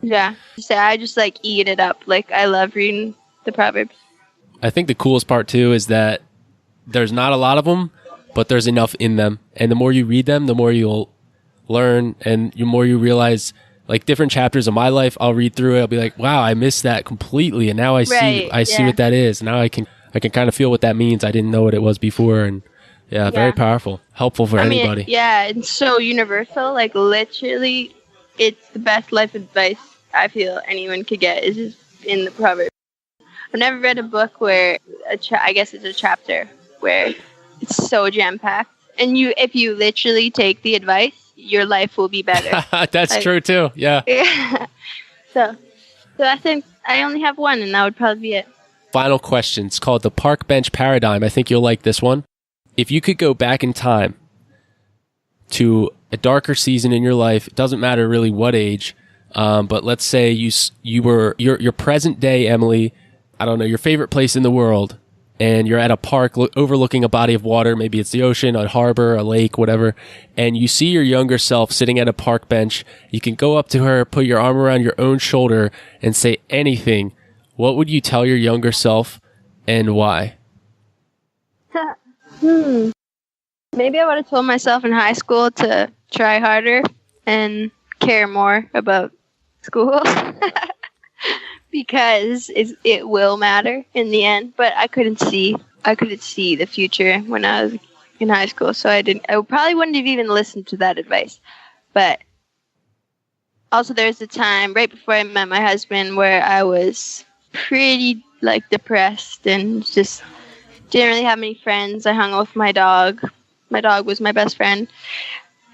Yeah. I just like eat it up. Like, I love reading the Proverbs. I think the coolest part too is that there's not a lot of them, but there's enough in them. And the more you read them, the more you'll learn, and the more you realize, like, different chapters of my life, I'll read through it. I'll be like, wow, I missed that completely. And now I see what that is. Now I can kind of feel what that means. I didn't know what it was before. And very powerful, helpful for anybody. It's so universal. Like, literally, it's the best life advice I feel anyone could get is just in the Proverbs. I've never read a book where I guess it's a chapter where it's so jam-packed. And if you literally take the advice, your life will be better. That's true too. Yeah. So I think I only have one, and that would probably be it. Final question. It's called the Park Bench Paradigm. I think you'll like this one. If you could go back in time to a darker season in your life, it doesn't matter really what age, but let's say you were your present day Emily, I don't know, your favorite place in the world, and you're at a park overlooking a body of water, maybe it's the ocean, a harbor, a lake, whatever, and you see your younger self sitting at a park bench. You can go up to her, put your arm around your own shoulder, and say anything. What would you tell your younger self, and why? Maybe I would have told myself in high school to try harder and care more about school. Because it will matter in the end, but I couldn't see the future when I was in high school, so I probably wouldn't have even listened to that advice. But also, there's a time right before I met my husband where I was pretty depressed and just didn't really have many friends. I hung out with my dog. My dog was my best friend,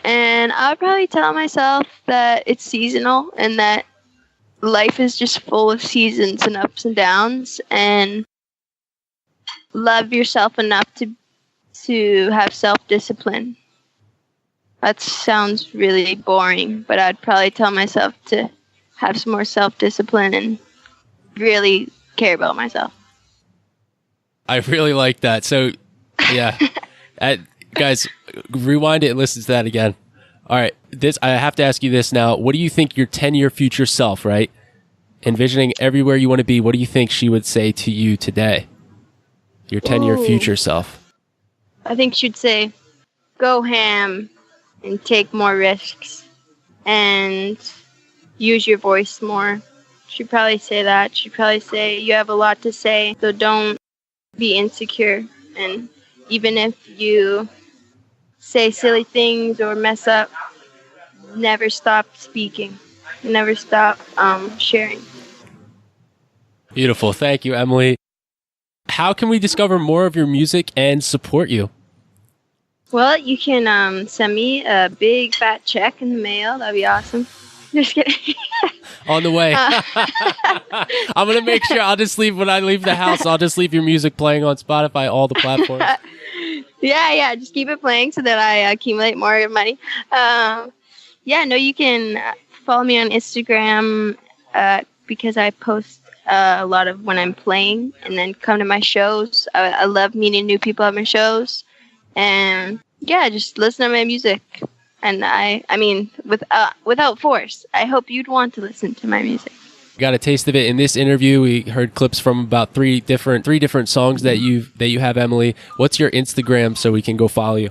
and I would probably tell myself that it's seasonal and that life is just full of seasons and ups and downs, and love yourself enough to have self-discipline. That sounds really boring, but I'd probably tell myself to have some more self-discipline and really care about myself. I really like that. So, yeah. Guys, rewind it and listen to that again. All right, I have to ask you this now. What do you think your 10-year future self, right? Envisioning everywhere you want to be, what do you think she would say to you today? Your 10-year future self. I think she'd say, go ham and take more risks and use your voice more. She'd probably say that. She'd probably say, you have a lot to say, so don't be insecure. And even if you say silly things or mess up, never stop speaking. Never stop sharing. Beautiful. Thank you, Emily. How can we discover more of your music and support you? Well, you can send me a big fat check in the mail. That'd be awesome. Just kidding. On the way. I'm going to make sure when I leave the house, I'll just leave your music playing on Spotify, all the platforms. Yeah. Just keep it playing so that I accumulate more money. You can follow me on Instagram because I post a lot of when I'm playing, and then come to my shows. I love meeting new people at my shows, and just listen to my music. And I mean, without force, I hope you'd want to listen to my music. got a taste of it in this interview. We heard clips from about three different songs that you have, Emily. What's your Instagram so we can go follow you?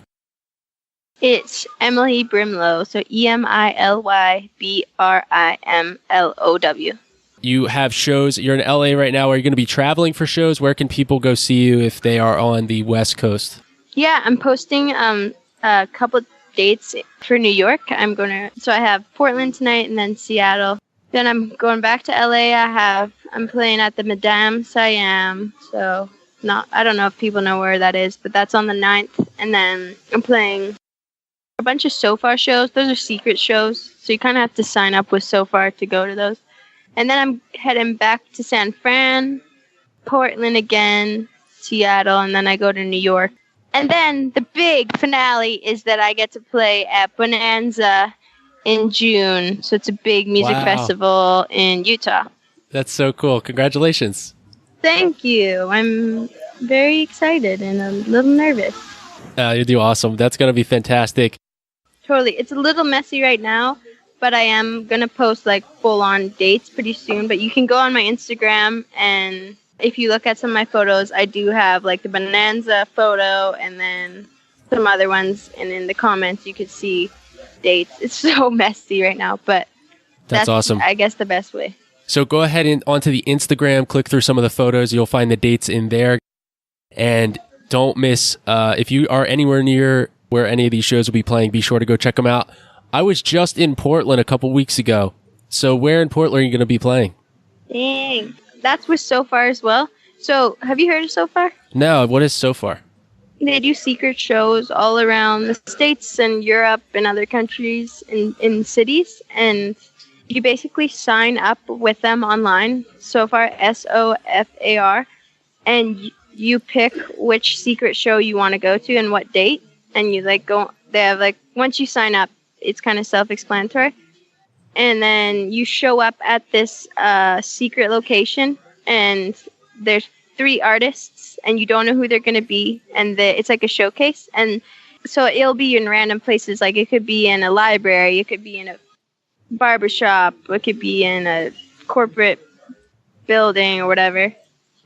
It's Emily Brimlow, so EmilYBrimlow. You have shows. You're in LA right now. Are you going to be traveling for shows? Where can people go see you if they are on the West Coast? Yeah, I'm posting a couple dates for New York. So I have Portland tonight and then Seattle. Then I'm going back to LA. I'm playing at the Madame Siam. So I don't know if people know where that is, but that's on the 9th. And then I'm playing a bunch of SoFar shows. Those are secret shows, so you kind of have to sign up with SoFar to go to those. And then I'm heading back to San Fran, Portland again, Seattle, and then I go to New York. And then the big finale is that I get to play at Bonanza in June. So it's a big music festival in Utah. That's so cool. Congratulations. Thank you. I'm very excited and a little nervous. You do awesome. That's going to be fantastic. Totally. It's a little messy right now, but I am going to post like full-on dates pretty soon. But you can go on my Instagram, and if you look at some of my photos, I do have like the Bonanza photo and then some other ones. And in the comments, you could see dates. It's so messy right now, but that's awesome. I guess the best way. So go ahead and onto the Instagram, click through some of the photos. You'll find the dates in there. And don't miss, if you are anywhere near where any of these shows will be playing, be sure to go check them out. I was just in Portland a couple weeks ago. So where in Portland are you going to be playing? Dang. That's with SoFar as well. So have you heard of SoFar? No, what is SoFar? They do secret shows all around the States and Europe and other countries in cities. And you basically sign up with them online, SoFar, SOFAR, and you pick which secret show you want to go to and what date. And you they have once you sign up, it's kind of self-explanatory. And then you show up at this secret location, and there's 3 artists, and you don't know who they're going to be. And it's like a showcase. And so it'll be in random places. Like it could be in a library, it could be in a barbershop, it could be in a corporate building or whatever.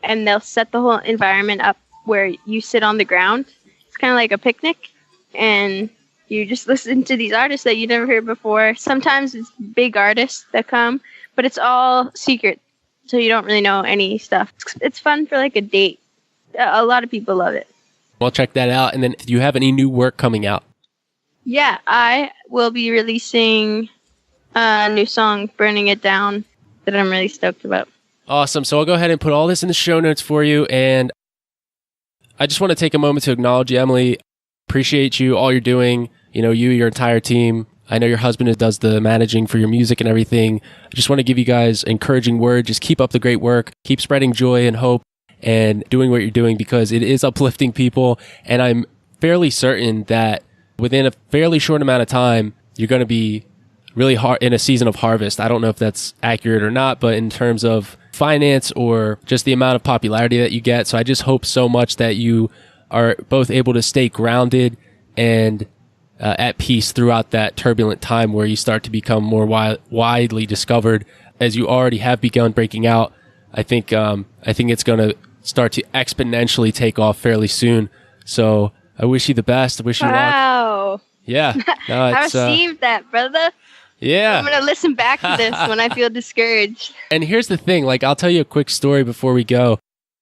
And they'll set the whole environment up where you sit on the ground. It's kind of like a picnic. And you just listen to these artists that you never heard before. Sometimes it's big artists that come, but it's all secret. So you don't really know any stuff. It's fun for like a date. A lot of people love it. Well, check that out. And then do you have any new work coming out? Yeah, I will be releasing a new song, Burning It Down, that I'm really stoked about. Awesome. So I'll go ahead and put all this in the show notes for you. And I just want to take a moment to acknowledge you, Emily. Appreciate you, all you're doing. Your entire team. I know your husband does the managing for your music and everything. I just want to give you guys encouraging words. Just keep up the great work. Keep spreading joy and hope and doing what you're doing, because it is uplifting people. And I'm fairly certain that within a fairly short amount of time, you're going to be really hard in a season of harvest. I don't know if that's accurate or not, but in terms of finance or just the amount of popularity that you get. So I just hope so much that you are both able to stay grounded and at peace throughout that turbulent time where you start to become more widely discovered, as you already have begun breaking out. I think it's going to start to exponentially take off fairly soon. So I wish you the best. I wish you luck. Wow. Yeah. No, I received that, brother. Yeah. I'm going to listen back to this when I feel discouraged. And here's the thing, I'll tell you a quick story before we go.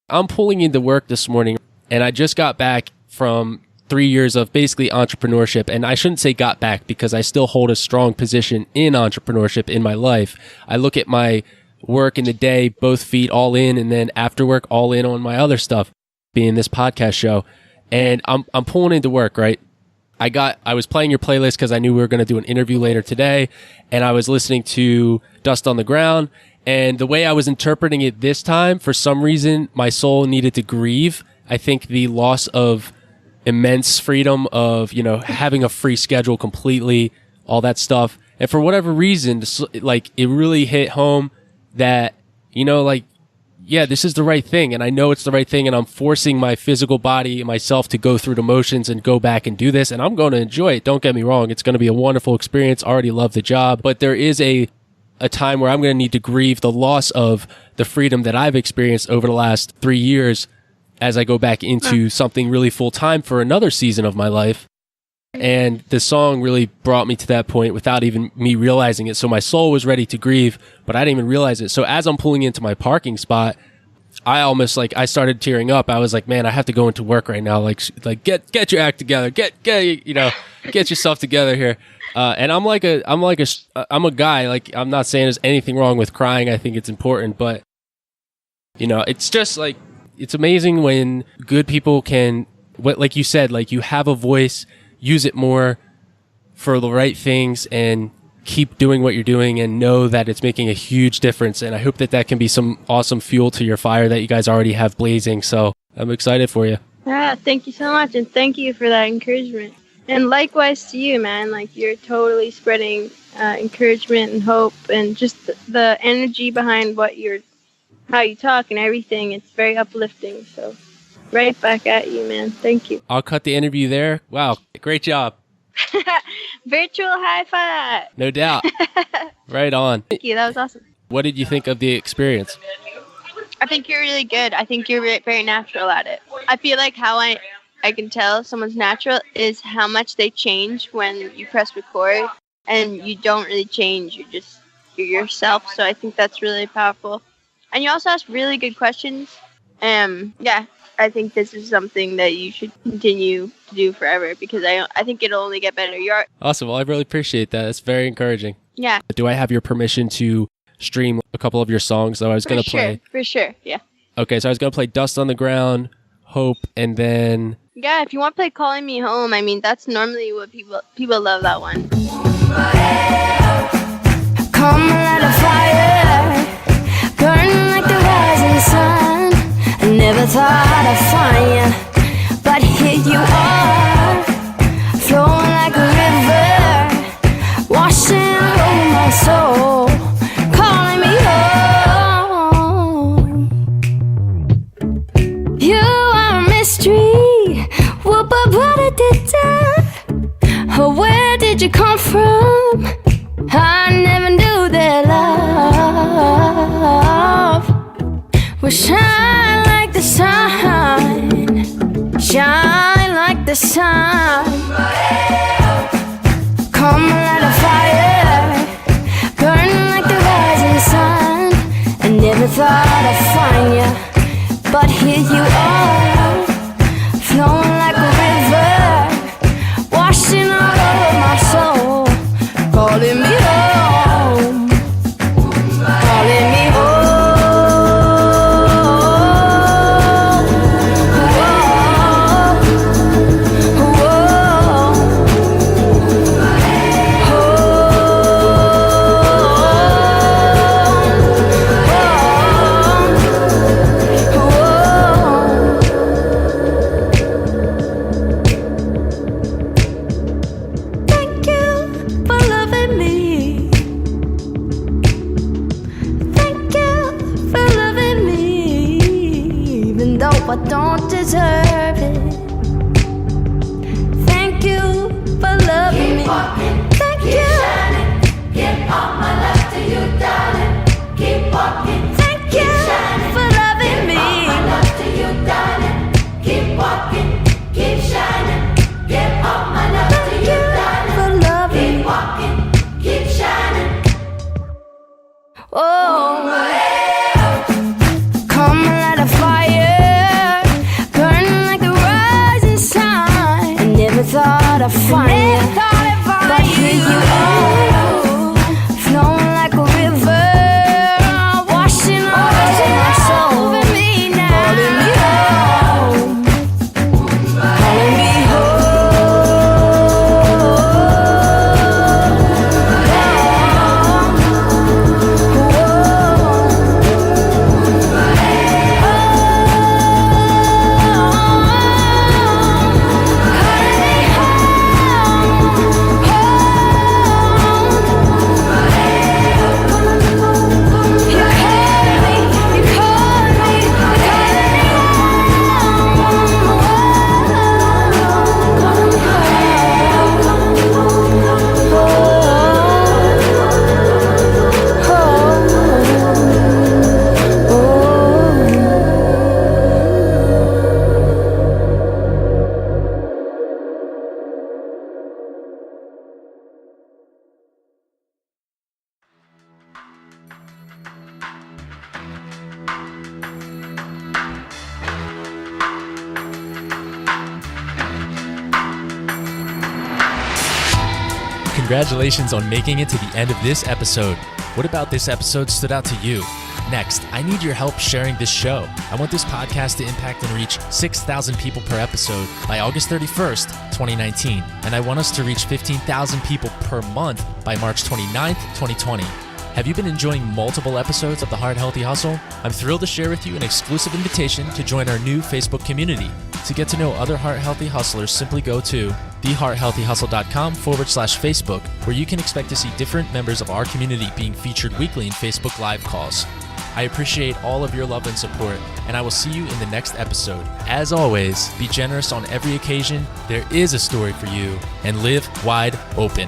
I'm pulling into work this morning, and I just got back from 3 years of basically entrepreneurship. And I shouldn't say got back, because I still hold a strong position in entrepreneurship in my life. I look at my work in the day, both feet all in, and then after work all in on my other stuff, being this podcast show. And I'm pulling into work, right? I was playing your playlist because I knew we were going to do an interview later today, and I was listening to Dust on the Ground. And the way I was interpreting it this time, for some reason, my soul needed to grieve. I think the loss of immense freedom of, having a free schedule completely, all that stuff. And for whatever reason, it really hit home that, yeah, this is the right thing. And I know it's the right thing. And I'm forcing my physical body and myself to go through the motions and go back and do this. And I'm going to enjoy it. Don't get me wrong. It's going to be a wonderful experience. I already love the job. But there is a a time where I'm going to need to grieve the loss of the freedom that I've experienced over the last 3 years as I go back into something really full time for another season of my life. And the song really brought me to that point without even me realizing it. So my soul was ready to grieve, but I didn't even realize it. So as I'm pulling into my parking spot, I almost I started tearing up. I was like, man, I have to go into work right now. Like get your act together. Get yourself together here. And I'm a guy. Like, I'm not saying there's anything wrong with crying. I think it's important, but it's just like, it's amazing when good people can, like you said, like, you have a voice, use it more for the right things, and keep doing what you're doing and know that it's making a huge difference. And I hope that can be some awesome fuel to your fire that you guys already have blazing. So I'm excited for you. Yeah, thank you so much. And thank you for that encouragement. And likewise to you, man. Like, you're totally spreading encouragement and hope, and just the energy behind how you talk and everything. It's very uplifting. So right back at you, man. Thank you. I'll cut the interview there. Wow. Great job. Virtual high five. No doubt. Right on. Thank you. That was awesome. What did you think of the experience? I think you're really good. I think you're very natural at it. I feel like how I can tell someone's natural is how much they change when you press record, and you don't really change. You're yourself. So I think that's really powerful. And you also ask really good questions. Yeah, I think this is something that you should continue to do forever, because I think it'll only get better. Awesome. Well, I really appreciate that. It's very encouraging. Yeah. Do I have your permission to stream a couple of your songs that I was going to play? For sure. Yeah. Okay, so I was going to play Dust on the Ground, Hope, and then... Yeah, if you want to play Calling Me Home, I mean, that's normally what people love that one. Come light a fire, burn like the rising sun. I never thought I'd find you, but here you are, flowing like a river, washing over my soul, calling me home. You are a mystery, whoop-a-ba-da-da-da. Oh, where did you come from? I never knew that love would shine like the sun, shine like the sun. Come light a fire, burn like the rising sun. I never thought I'd find you, but here you are, flowing like a river, washing all over my soul, calling me home, calling me home. I don't deserve it. Thank you for loving me. Thank you. Shining. Give all my love to you, darling. Keep walking. Thank you for loving me. Give all my love to you, darling. Keep walking. Keep shining. Give all my love to you, darling. For loving. Keep walking. Keep shining. Oh, come light a fire. Thought I'd find you, but here you are, flowing like a river, washing all over my soul, calling me home, calling me home. Congratulations on making it to the end of this episode. What about this episode stood out to you? Next, I need your help sharing this show. I want this podcast to impact and reach 6,000 people per episode by August 31st, 2019. And I want us to reach 15,000 people per month by March 29th, 2020. Have you been enjoying multiple episodes of The Heart Healthy Hustle? I'm thrilled to share with you an exclusive invitation to join our new Facebook community. To get to know other Heart Healthy Hustlers, simply go to thehearthealthyhustle.com/Facebook, where you can expect to see different members of our community being featured weekly in Facebook Live calls. I appreciate all of your love and support, and I will see you in the next episode. As always, be generous on every occasion, there is a story for you, and live wide open.